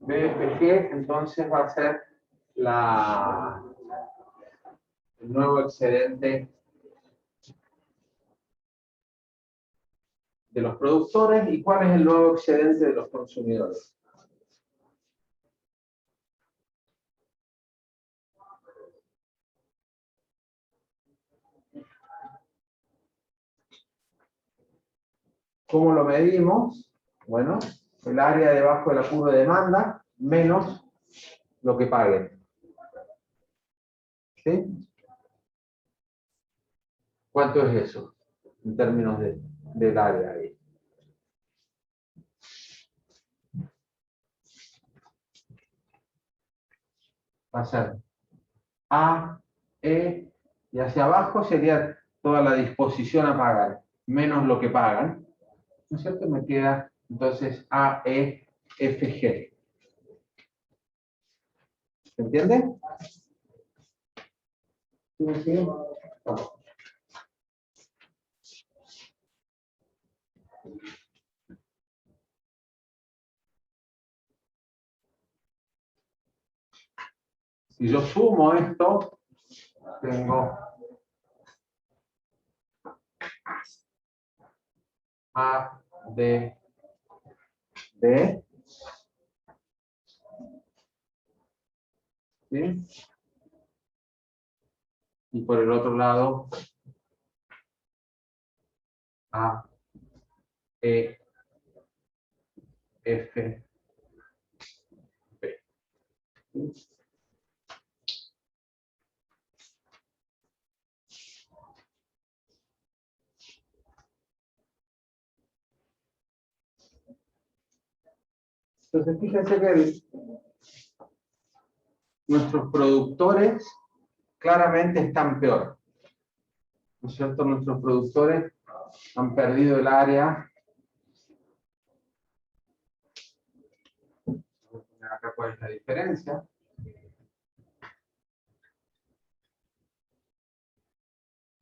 S2: BFG entonces va a ser el nuevo excedente de los productores. ¿Y cuál es el nuevo excedente de los consumidores? ¿Cómo lo medimos? Bueno, el área debajo de la curva de demanda menos lo que paguen. ¿Sí? ¿Cuánto es eso en términos del área ahí? Va a ser A, E, y hacia abajo sería toda la disposición a pagar, menos lo que pagan. ¿No es cierto? Me queda entonces A, E, F, G. ¿Se entiende? ¿Sí me siguen? Si yo sumo esto, tengo A, D, B. ¿Sí? Y por el otro lado, A, E, F, B. ¿Sí? Entonces, fíjense que nuestros productores claramente están peor. ¿No es cierto? Nuestros productores han perdido el área. Voy a poner acá cuál es la diferencia.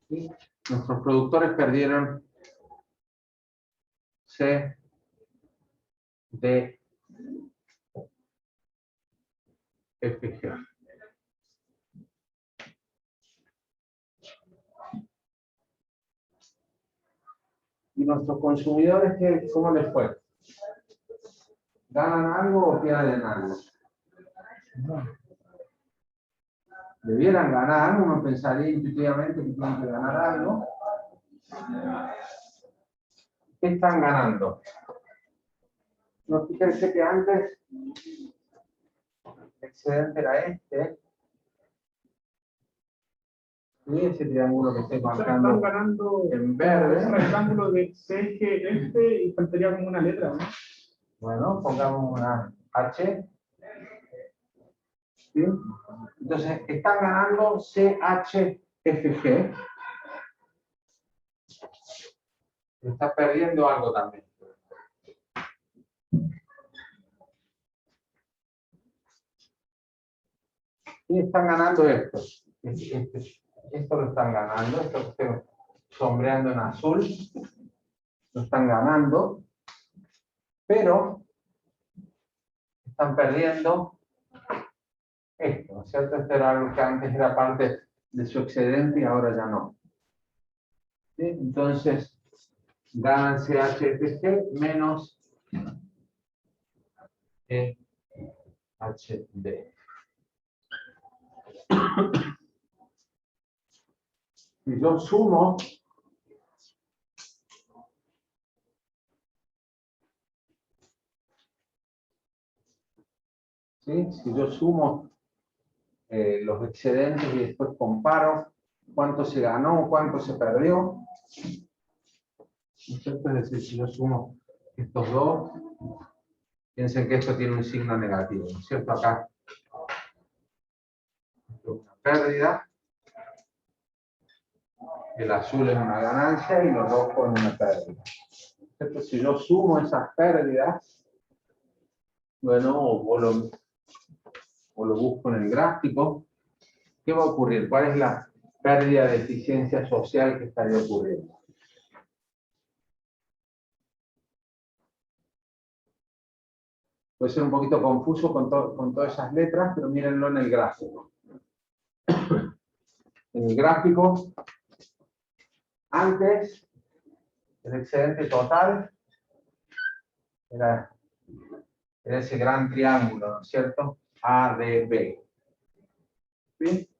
S2: ¿Sí? Nuestros productores perdieron C, D, F, G. ¿Y nuestros consumidores cómo les fue? ¿Ganan algo o pierden algo? Debieran ganar, uno pensaría intuitivamente que tienen que ganar algo. ¿Qué están ganando? No, fíjense que antes el excedente era este. Y ese triángulo que estoy marcando
S3: Están ganando
S2: en verde.
S3: un rectángulo de C, G, F y faltaría como una letra, ¿no?
S2: Bueno, pongamos una H. ¿Sí? Entonces, están ganando C, H, F, G. Está perdiendo algo también. Y están ganando esto. Esto lo están ganando. Esto que estoy sombreando en azul. Lo están ganando. Pero están perdiendo esto, ¿no es cierto? Esto era algo que antes era parte de su excedente y ahora ya no. ¿Sí? Entonces, ganan CHFG menos EHD. Si yo sumo ¿sí? Si yo sumo los excedentes y después comparo cuánto se ganó, cuánto se perdió, ¿no es cierto? Es decir, si yo sumo estos dos, piensen que esto tiene un signo negativo, ¿no es cierto? Acá esto es una pérdida, el azul es una ganancia y los rojos es una pérdida. ¿Cierto? Si yo sumo esas pérdidas, bueno, o lo busco en el gráfico, ¿qué va a ocurrir? ¿Cuál es la pérdida de eficiencia social que estaría ocurriendo? Puede ser un poquito confuso con todas esas letras, pero mírenlo en el gráfico. En el gráfico, antes, el excedente total era ese gran triángulo, ¿no es cierto? ADB. ¿Sí?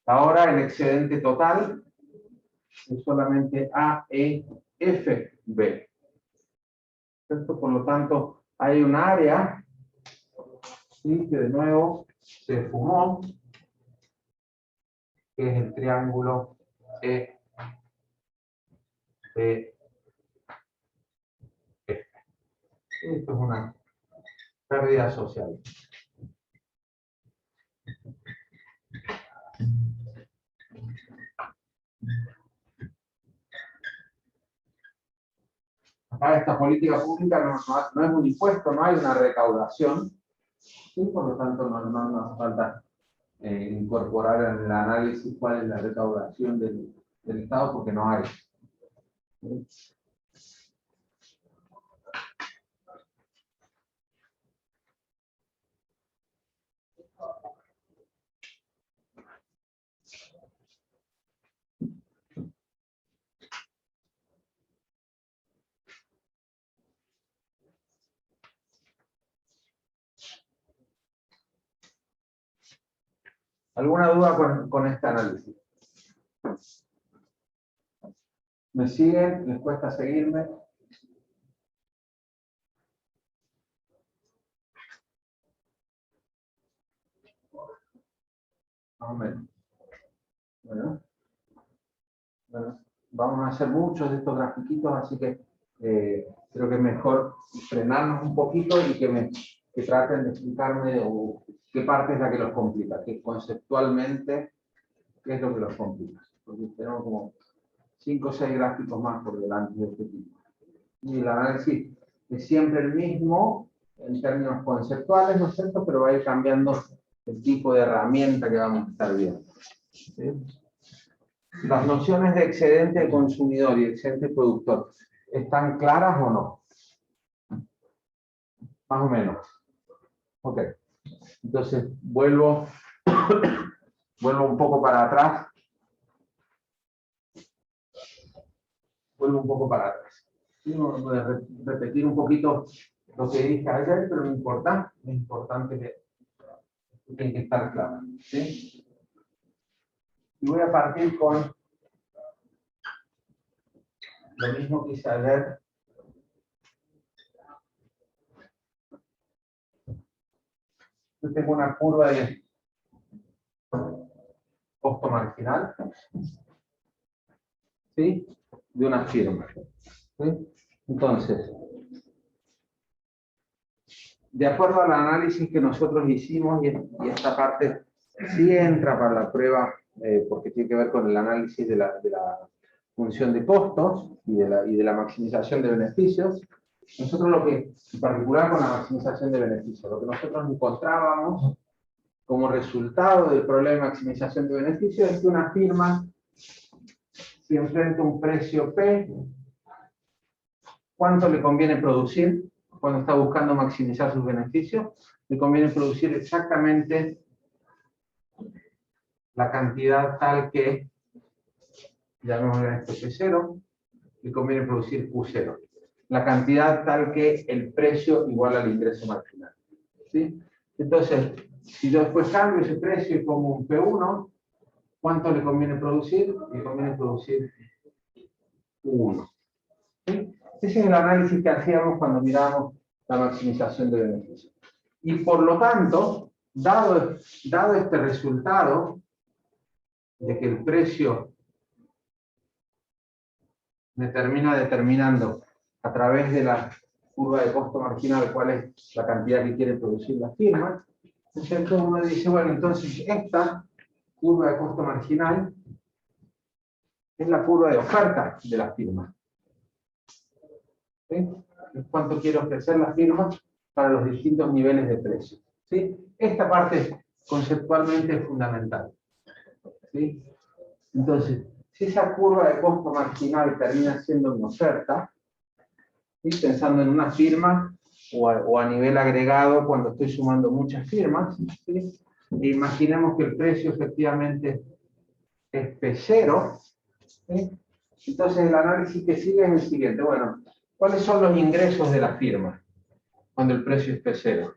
S2: Ahora el excedente total es solamente AEFB. ¿Cierto? Por lo tanto, hay un área, ¿sí? Que de nuevo se fumó, que es el triángulo EBF. Esto es una pérdida social. Acá esta política pública no es un impuesto, no hay una recaudación, ¿sí? Por lo tanto no hace falta incorporar en el análisis cuál es la recaudación del Estado, porque no hay. ¿Sí? ¿Alguna duda con este análisis? ¿Me siguen? ¿Les cuesta seguirme? Más o menos. Bueno, vamos a hacer muchos de estos grafiquitos, así que creo que es mejor frenarnos un poquito y que traten de explicarme qué parte es la que los complica, que conceptualmente qué es lo que los complica. Porque tenemos como 5 o 6 gráficos más por delante de este tipo. Y el análisis es siempre el mismo en términos conceptuales, ¿no es cierto? Pero va a ir cambiando el tipo de herramienta que vamos a estar viendo. ¿Sí? Las nociones de excedente de consumidor y excedente productor, ¿están claras o no? Más o menos. Ok. Entonces, vuelvo un poco para atrás. Vuelvo un poco para atrás. Voy a repetir un poquito lo que dije ayer, pero no importa. Es importante que tiene que estar claro. ¿Sí? Y voy a partir con lo mismo que hice ayer. Yo tengo una curva de costo marginal, ¿sí? De una firma. ¿Sí? Entonces, de acuerdo al análisis que nosotros hicimos, y esta parte sí entra para la prueba, porque tiene que ver con el análisis de la función de costos y de la maximización de beneficios. Nosotros lo que, en particular con la maximización de beneficios, lo que nosotros encontrábamos como resultado del problema de maximización de beneficios es que una firma, si enfrenta un precio P, ¿cuánto le conviene producir cuando está buscando maximizar sus beneficios? Le conviene producir exactamente la cantidad tal que, llamémosle esto P0, le conviene producir Q0. La cantidad tal que el precio igual al ingreso marginal. ¿Sí? Entonces, si yo después cambio ese precio y pongo un P1, ¿cuánto le conviene producir? Le conviene producir Q1. ¿Sí? Ese es el análisis que hacíamos cuando mirábamos la maximización de beneficios. Y por lo tanto, dado este resultado de que el precio me termina determinando a través de la curva de costo marginal cuál es la cantidad que quiere producir la firma, entonces uno dice, bueno, entonces esta curva de costo marginal es la curva de oferta de la firma. ¿Sí? Es cuánto quiere ofrecer la firma para los distintos niveles de precio. ¿Sí? Esta parte conceptualmente es fundamental. ¿Sí? Entonces, si esa curva de costo marginal termina siendo una oferta, ¿sí? Pensando en una firma o a nivel agregado cuando estoy sumando muchas firmas, ¿sí? E imaginemos que el precio efectivamente es P0, ¿sí? Entonces el análisis que sigue es el siguiente. Bueno, ¿cuáles son los ingresos de la firma cuando el precio es P0?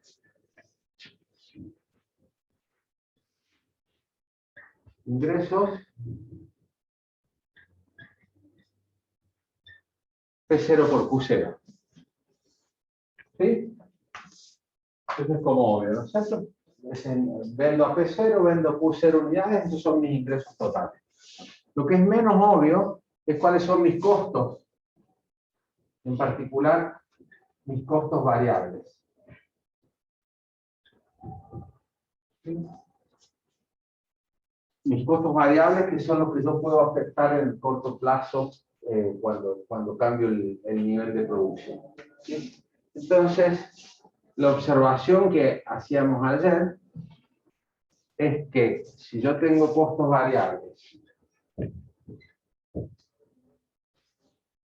S2: Ingresos P0 por Q0. ¿Sí? Eso es como obvio, ¿no es cierto? Vendo a P0, vendo Q0 unidades, esos son mis ingresos totales. Lo que es menos obvio es cuáles son mis costos, en particular mis costos variables. ¿Sí? Mis costos variables, que son los que yo puedo afectar en el corto plazo cuando cambio el nivel de producción. ¿Sí? Entonces, la observación que hacíamos ayer es que si yo tengo costos variables,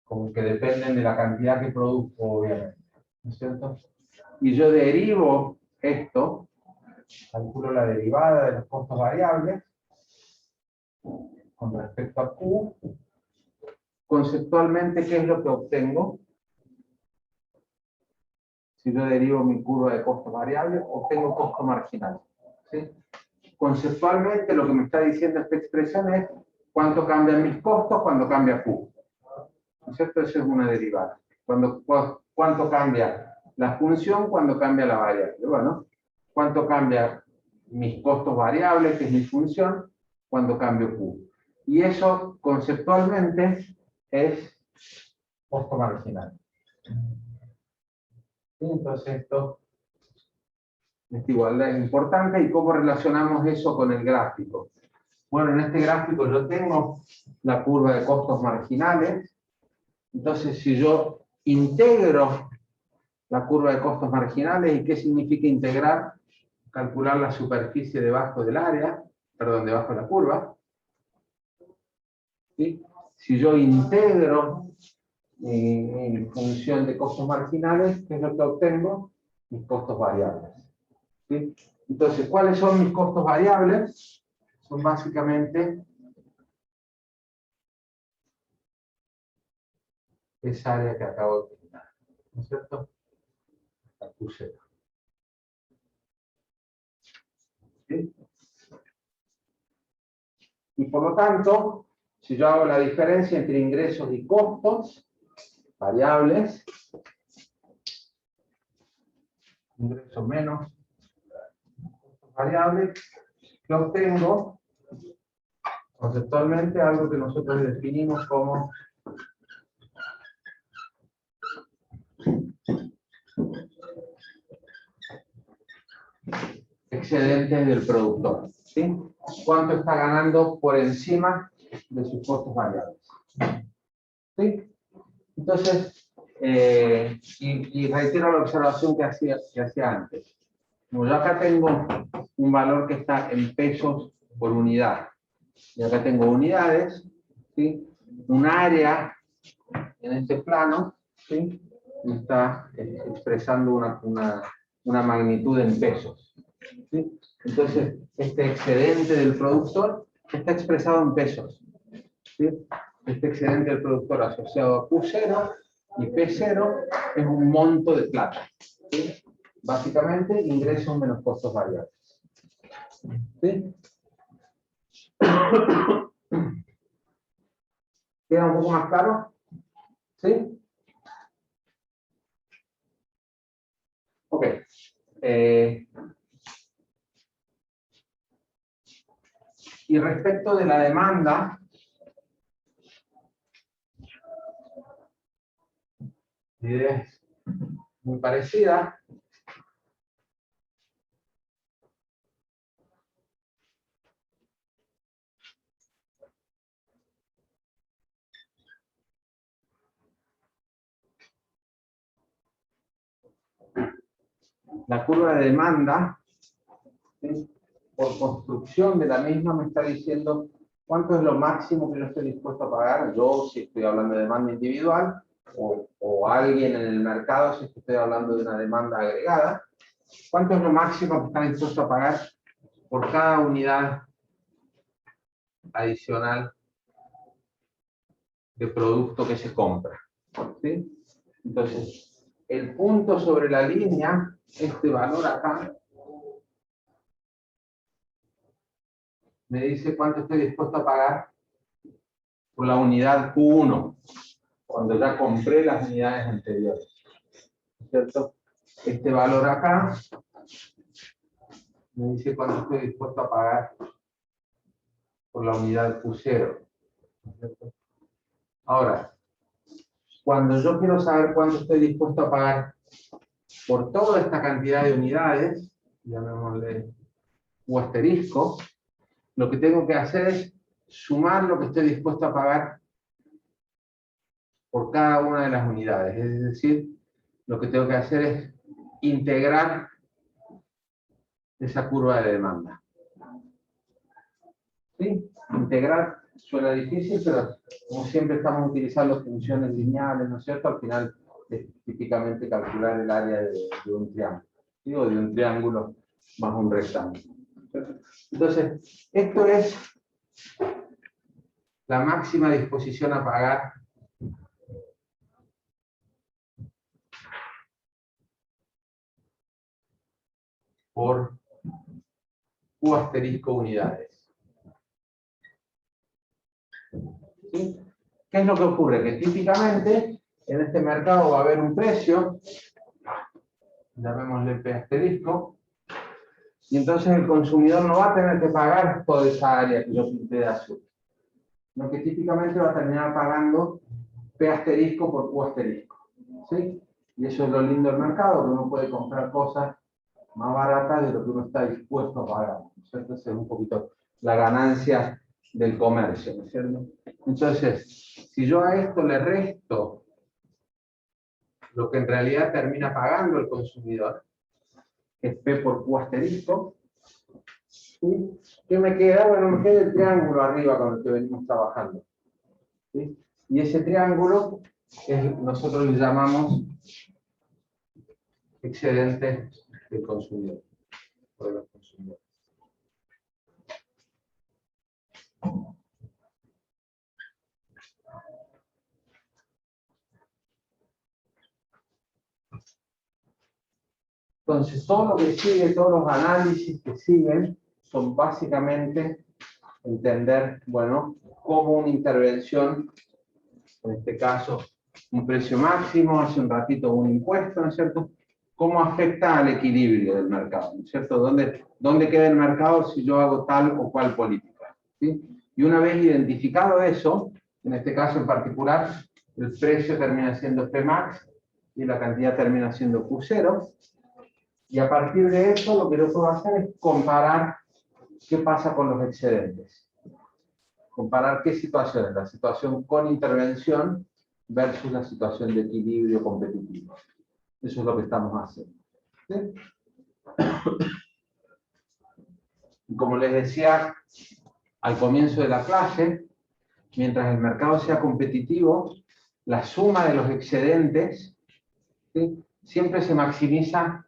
S2: como que dependen de la cantidad que produzco, obviamente, ¿no es cierto? Y yo derivo esto, calculo la derivada de los costos variables con respecto a Q, conceptualmente, ¿qué es lo que obtengo? Si yo derivo mi curva de costos variables, obtengo costo marginal. ¿Sí? conceptualmente lo que me está diciendo esta expresión es cuánto cambian mis costos cuando cambia Q. ¿No es cierto? Eso es una derivada. ¿Cuánto cambia la función cuando cambia la variable? Bueno, ¿cuánto cambia mis costos variables, que es mi función, cuando cambio Q? Y eso conceptualmente es costo marginal. ¿Sí? Entonces esta igualdad es importante. ¿Y cómo relacionamos eso con el gráfico? Bueno, en este gráfico yo tengo la curva de costos marginales. Entonces, si yo integro la curva de costos marginales, ¿y qué significa integrar? Calcular la superficie debajo del área, perdón, debajo de la curva. ¿Sí? Si yo integro mi función de costos marginales, ¿qué es lo que obtengo? Mis costos variables. ¿Sí? Entonces, ¿cuáles son mis costos variables? Son básicamente esa área que acabo de pintar, ¿no es cierto? La Q0. ¿Sí? Y por lo tanto, si yo hago la diferencia entre ingresos y costos variables, ingresos menos costos variables, que obtengo conceptualmente algo que nosotros definimos como excedentes del productor. ¿Sí? ¿Cuánto está ganando por encima de sus costos variables? ¿Sí? Entonces, y reitero la observación que hacía antes. Como yo acá tengo un valor que está en pesos por unidad, y acá tengo unidades, ¿sí? Un área en este plano, ¿sí? Está expresando una magnitud en pesos. ¿Sí? Entonces, este excedente del productor está expresado en pesos. ¿Sí? Este excedente del productor asociado a Q0 y P0 es un monto de plata. ¿Sí? Básicamente, ingresos menos costos variables. ¿Sí? ¿Queda un poco más claro? ¿Sí? Ok. Y respecto de la demanda, la idea es muy parecida. La curva de demanda, ¿sí? Por construcción de la misma, me está diciendo cuánto es lo máximo que yo estoy dispuesto a pagar, yo si estoy hablando de demanda individual, o alguien en el mercado si estoy hablando de una demanda agregada, cuánto es lo máximo que están dispuestos a pagar por cada unidad adicional de producto que se compra. ¿Sí? Entonces, el punto sobre la línea, este valor acá, me dice cuánto estoy dispuesto a pagar por la unidad Q1, cuando ya compré las unidades anteriores. ¿Cierto? Este valor acá me dice cuánto estoy dispuesto a pagar por la unidad Q0. ¿Cierto? Ahora, cuando yo quiero saber cuánto estoy dispuesto a pagar por toda esta cantidad de unidades, llamémosle U asterisco, lo que tengo que hacer es sumar lo que estoy dispuesto a pagar por cada una de las unidades. Es decir, lo que tengo que hacer es integrar esa curva de demanda. ¿Sí? Integrar suena difícil, pero como siempre estamos utilizando funciones lineales, ¿no es cierto? Al final es típicamente calcular el área de un triángulo, ¿sí? O de un triángulo más un rectángulo. Entonces, esto es la máxima disposición a pagar por U asterisco unidades. ¿Sí? ¿Qué es lo que ocurre? Que típicamente en este mercado va a haber un precio, llamémosle P asterisco, y entonces el consumidor no va a tener que pagar toda esa área que yo pinté de azul, sino que típicamente va a terminar pagando P asterisco por Q asterisco. ¿Sí? Y eso es lo lindo del mercado, que uno puede comprar cosas más baratas de lo que uno está dispuesto a pagar, ¿no es cierto? Esa es un poquito la ganancia del comercio, ¿no es cierto? Entonces, si yo a esto le resto lo que en realidad termina pagando el consumidor, que es P por Q asterisco, ¿sí? ¿Qué me queda? Bueno, me queda el triángulo arriba con el que venimos trabajando. ¿Sí? Y ese triángulo nosotros le llamamos excedente del consumidor, o de los consumidores. Entonces, todo lo que sigue, todos los análisis que siguen, son básicamente entender, bueno, cómo una intervención, en este caso, un precio máximo, hace un ratito un impuesto, ¿no es cierto?, cómo afecta al equilibrio del mercado, ¿no es cierto?, ¿dónde queda el mercado si yo hago tal o cual política? ¿Sí? Y una vez identificado eso, en este caso en particular, el precio termina siendo Pmax y la cantidad termina siendo Q0, y a partir de eso lo que yo puedo hacer es comparar qué pasa con los excedentes. Comparar qué situaciones, la situación con intervención versus la situación de equilibrio competitivo. Eso es lo que estamos haciendo. ¿Sí? Y como les decía al comienzo de la clase, mientras el mercado sea competitivo, la suma de los excedentes, ¿sí?, siempre se maximiza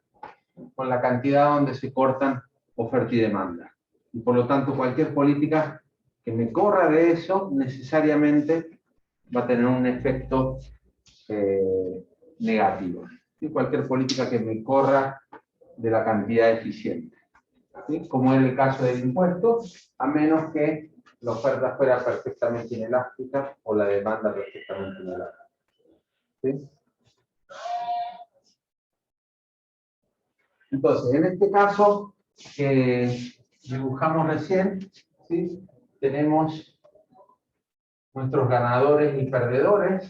S2: con la cantidad donde se cortan oferta y demanda. Y por lo tanto, cualquier política que me corra de eso, necesariamente va a tener un efecto negativo. ¿Sí? Cualquier política que me corra de la cantidad eficiente. ¿Sí? Como en el caso del impuesto, a menos que la oferta fuera perfectamente inelástica o la demanda perfectamente inelástica. ¿Sí? Entonces, en este caso que dibujamos recién, ¿sí?, tenemos nuestros ganadores y perdedores,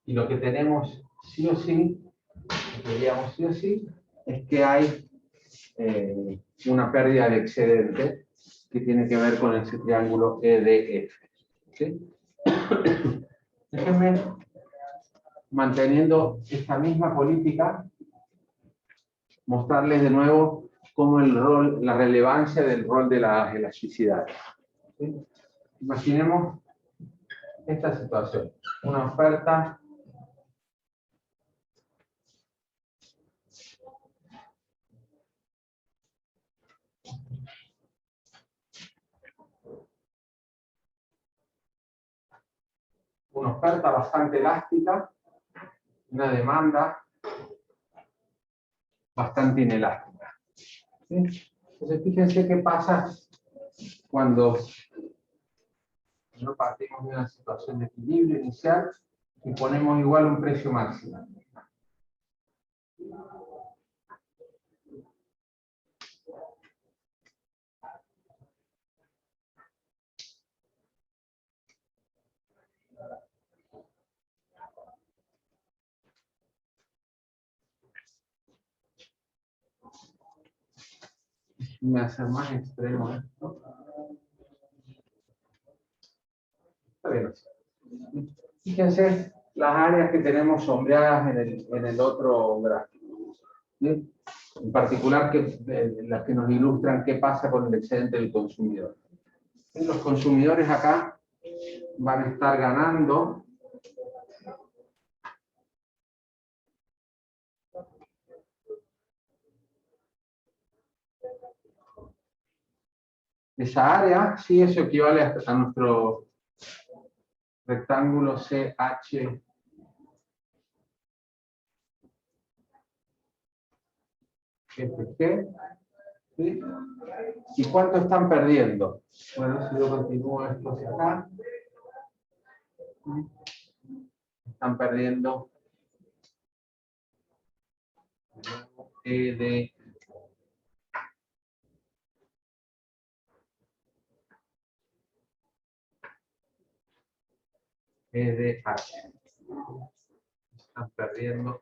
S2: y lo que tenemos sí o sí, lo que diríamos sí o sí, es que hay una pérdida de excedente que tiene que ver con ese triángulo EDF. ¿Sí? Déjenme, manteniendo esta misma política, mostrarles de nuevo cómo la relevancia del rol de las elasticidades. ¿Sí? Imaginemos esta situación, una oferta bastante elástica, una demanda bastante inelástica. ¿Sí? Entonces, fíjense qué pasa cuando no partimos de una situación de equilibrio inicial y ponemos igual un precio máximo. Me hace más extremo esto. Está bien. Fíjense las áreas que tenemos sombreadas en el otro gráfico. ¿Sí? En particular las que nos ilustran qué pasa con el excedente del consumidor. ¿Sí? Los consumidores acá van a estar ganando esa área, sí, eso equivale a nuestro rectángulo CHFG. ¿Sí? ¿Y cuánto están perdiendo? Bueno, si yo continúo esto hacia acá, están perdiendo E de H. Están perdiendo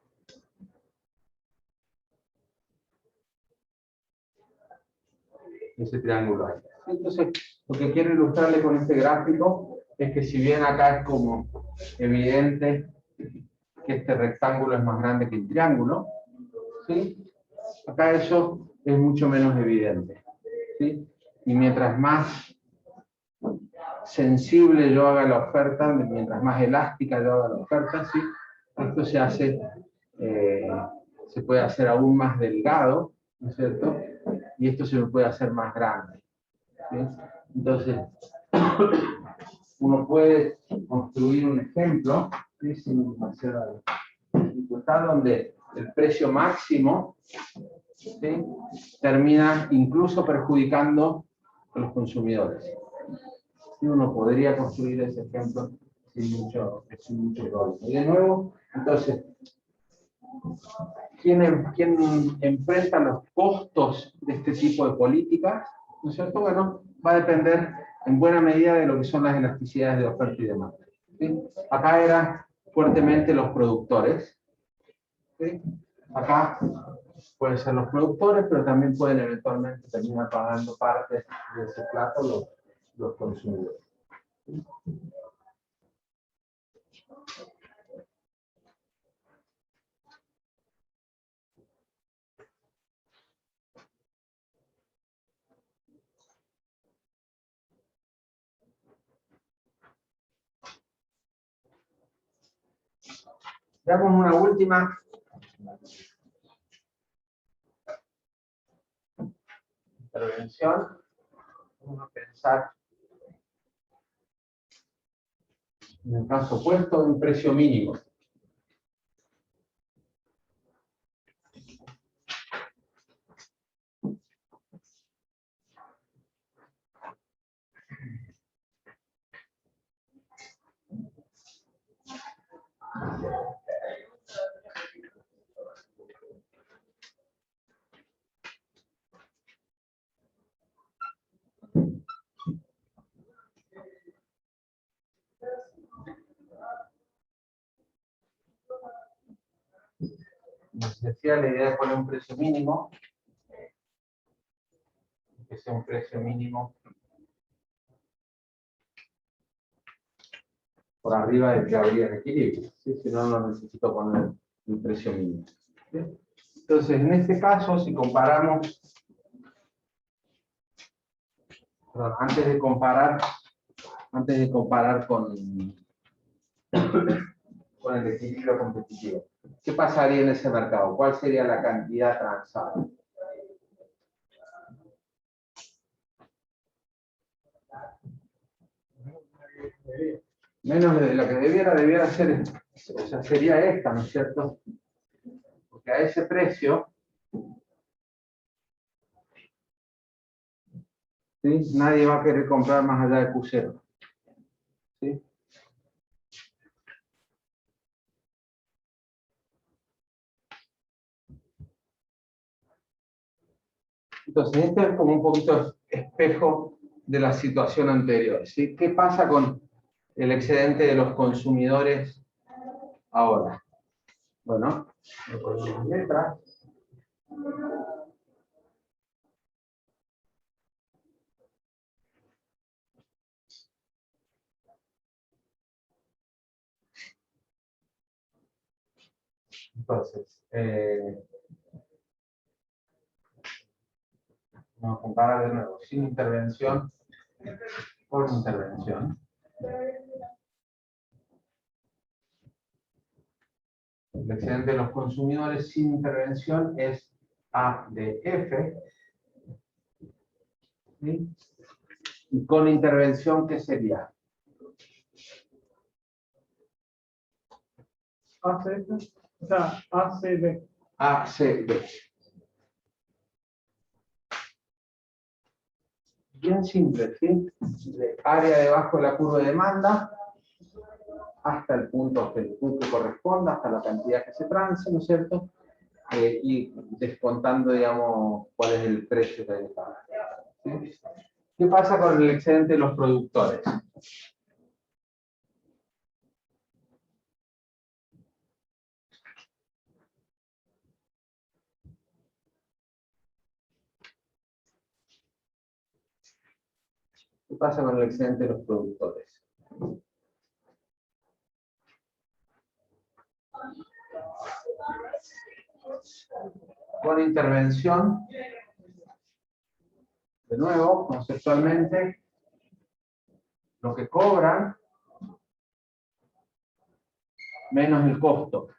S2: ese triángulo ahí. Entonces, lo que quiero ilustrarle con este gráfico es que si bien acá es como evidente que este rectángulo es más grande que el triángulo, ¿sí? Acá eso es mucho menos evidente, ¿sí? Y mientras más sensible yo haga la oferta, mientras más elástica yo haga la oferta, ¿sí? Esto se hace, se puede hacer aún más delgado, ¿no es cierto? Y esto se me puede hacer más grande, ¿sí? Entonces, uno puede construir un ejemplo, ¿sí? Sin hacer dificultad, donde el precio máximo, ¿sí? Termina incluso perjudicando a los consumidores. ¿Sí? Uno podría construir ese ejemplo sin mucho problema. Y de nuevo, entonces, ¿quién enfrenta los costos de este tipo de políticas? ¿No es cierto? Bueno, va a depender en buena medida de lo que son las elasticidades de oferta y demanda. ¿Sí? Acá eran fuertemente los productores. ¿Sí? Acá pueden ser los productores, pero también pueden eventualmente terminar pagando parte de ese plato los consumidores. Veamos una última intervención. Vamos a pensar en el caso opuesto de un precio mínimo. Nos decía la idea de poner un precio mínimo, que sea un precio mínimo por arriba del que habría en equilibrio, ¿sí? Si no, no necesito poner un precio mínimo. ¿Sí? Entonces, en este caso, si comparamos, perdón, antes de comparar con el equilibrio competitivo, ¿qué pasaría en ese mercado? ¿Cuál sería la cantidad transada? Menos de la que debiera ser, o sea, sería esta, ¿no es cierto? Porque a ese precio, ¿sí? Nadie va a querer comprar más allá de Q0. ¿Sí? Entonces, este es como un poquito espejo de la situación anterior, ¿sí? ¿Qué pasa con el excedente de los consumidores ahora? Bueno, lo ponemos en letra. Entonces, vamos a comparar de nuevo, sin intervención, con intervención. El excedente de los consumidores sin intervención es A de F. ¿Sí? Y con intervención, ¿qué sería?
S3: ACF, o sea, ACB.
S2: ACB. bien simple, ¿sí? De área debajo de la curva de demanda hasta el punto que corresponda, hasta la cantidad que se trance, ¿no es cierto? Y descontando, digamos, cuál es el precio que hay que pagar. ¿Sí? ¿Qué pasa con el excedente de los productores? ¿Qué pasa con el excedente de los productores? Con intervención, de nuevo, conceptualmente, lo que cobran menos el costo,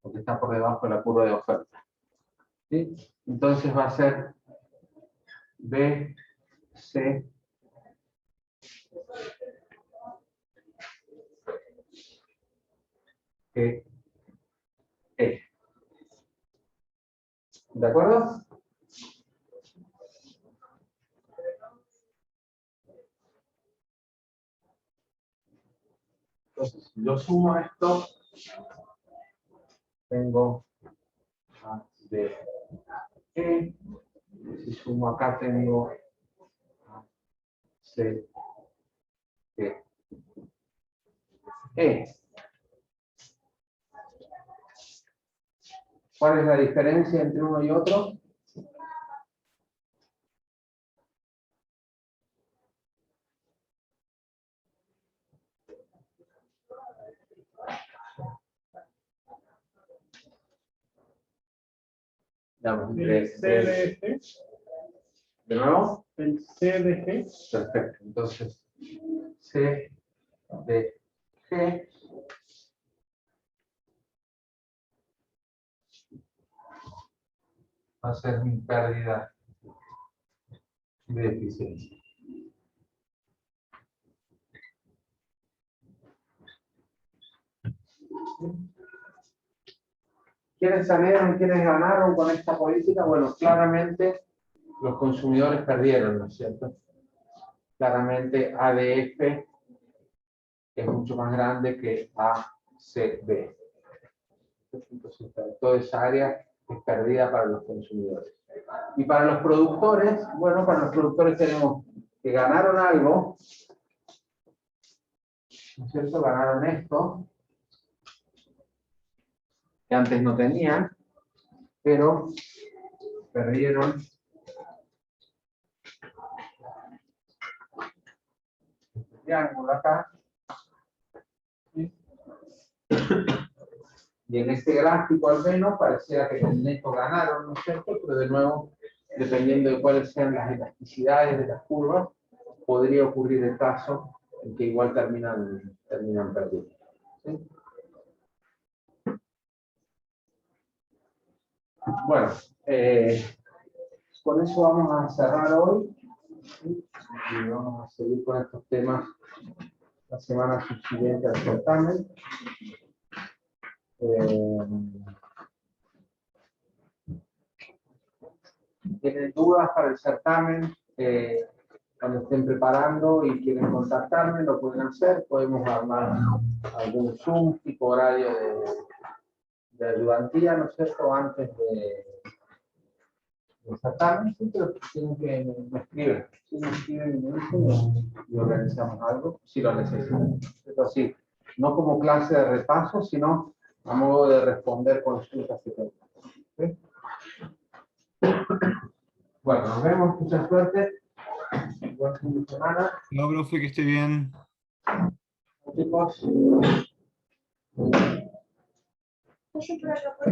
S2: porque está por debajo de la curva de oferta. ¿Sí? Entonces va a ser B, C, E, E. ¿De acuerdo? Entonces, si yo sumo esto, tengo A, B, E. Si sumo acá, tengo A, C, E, E. ¿Cuál es la diferencia entre uno y otro? Digamos,
S3: El C de G.
S2: ¿de nuevo?
S3: El C de G.
S2: Perfecto. Entonces, C de G va a ser mi pérdida de eficiencia. ¿Quiénes salieron, quiénes ganaron con esta política? Bueno, claramente los consumidores perdieron, ¿no es cierto? Claramente ADF es mucho más grande que ACB. Entonces, toda esa área es perdida para los consumidores. Y para los productores, bueno, para los productores tenemos que ganaron algo, ¿no es cierto? Ganaron esto, que antes no tenían, pero perdieron este triángulo acá. ¿Sí? Y en este gráfico al menos pareciera que el neto ganaron, ¿no es cierto? Pero de nuevo, dependiendo de cuáles sean las elasticidades de las curvas, podría ocurrir el caso en que igual terminan perdiendo. ¿Sí? Bueno, con eso vamos a cerrar hoy. ¿Sí? Y vamos a seguir con estos temas la semana subsiguiente al certamen. ¿Tienen dudas para el certamen? Cuando estén preparando y quieren contactarme, lo pueden hacer. Podemos armar algún Zoom tipo horario de ayudantía, ¿no es cierto? Antes del certamen, sí, pero tienen que me escriben. Si me escriben y me dicen, y organizamos algo, si lo necesitan. Esto sí, no como clase de repaso, sino a modo de responder consultas que tengan. ¿Sí? Bueno, nos vemos, mucha suerte. Buen fin de semana.
S4: No, profe, que esté bien.
S2: Chicos.
S5: Muchas gracias por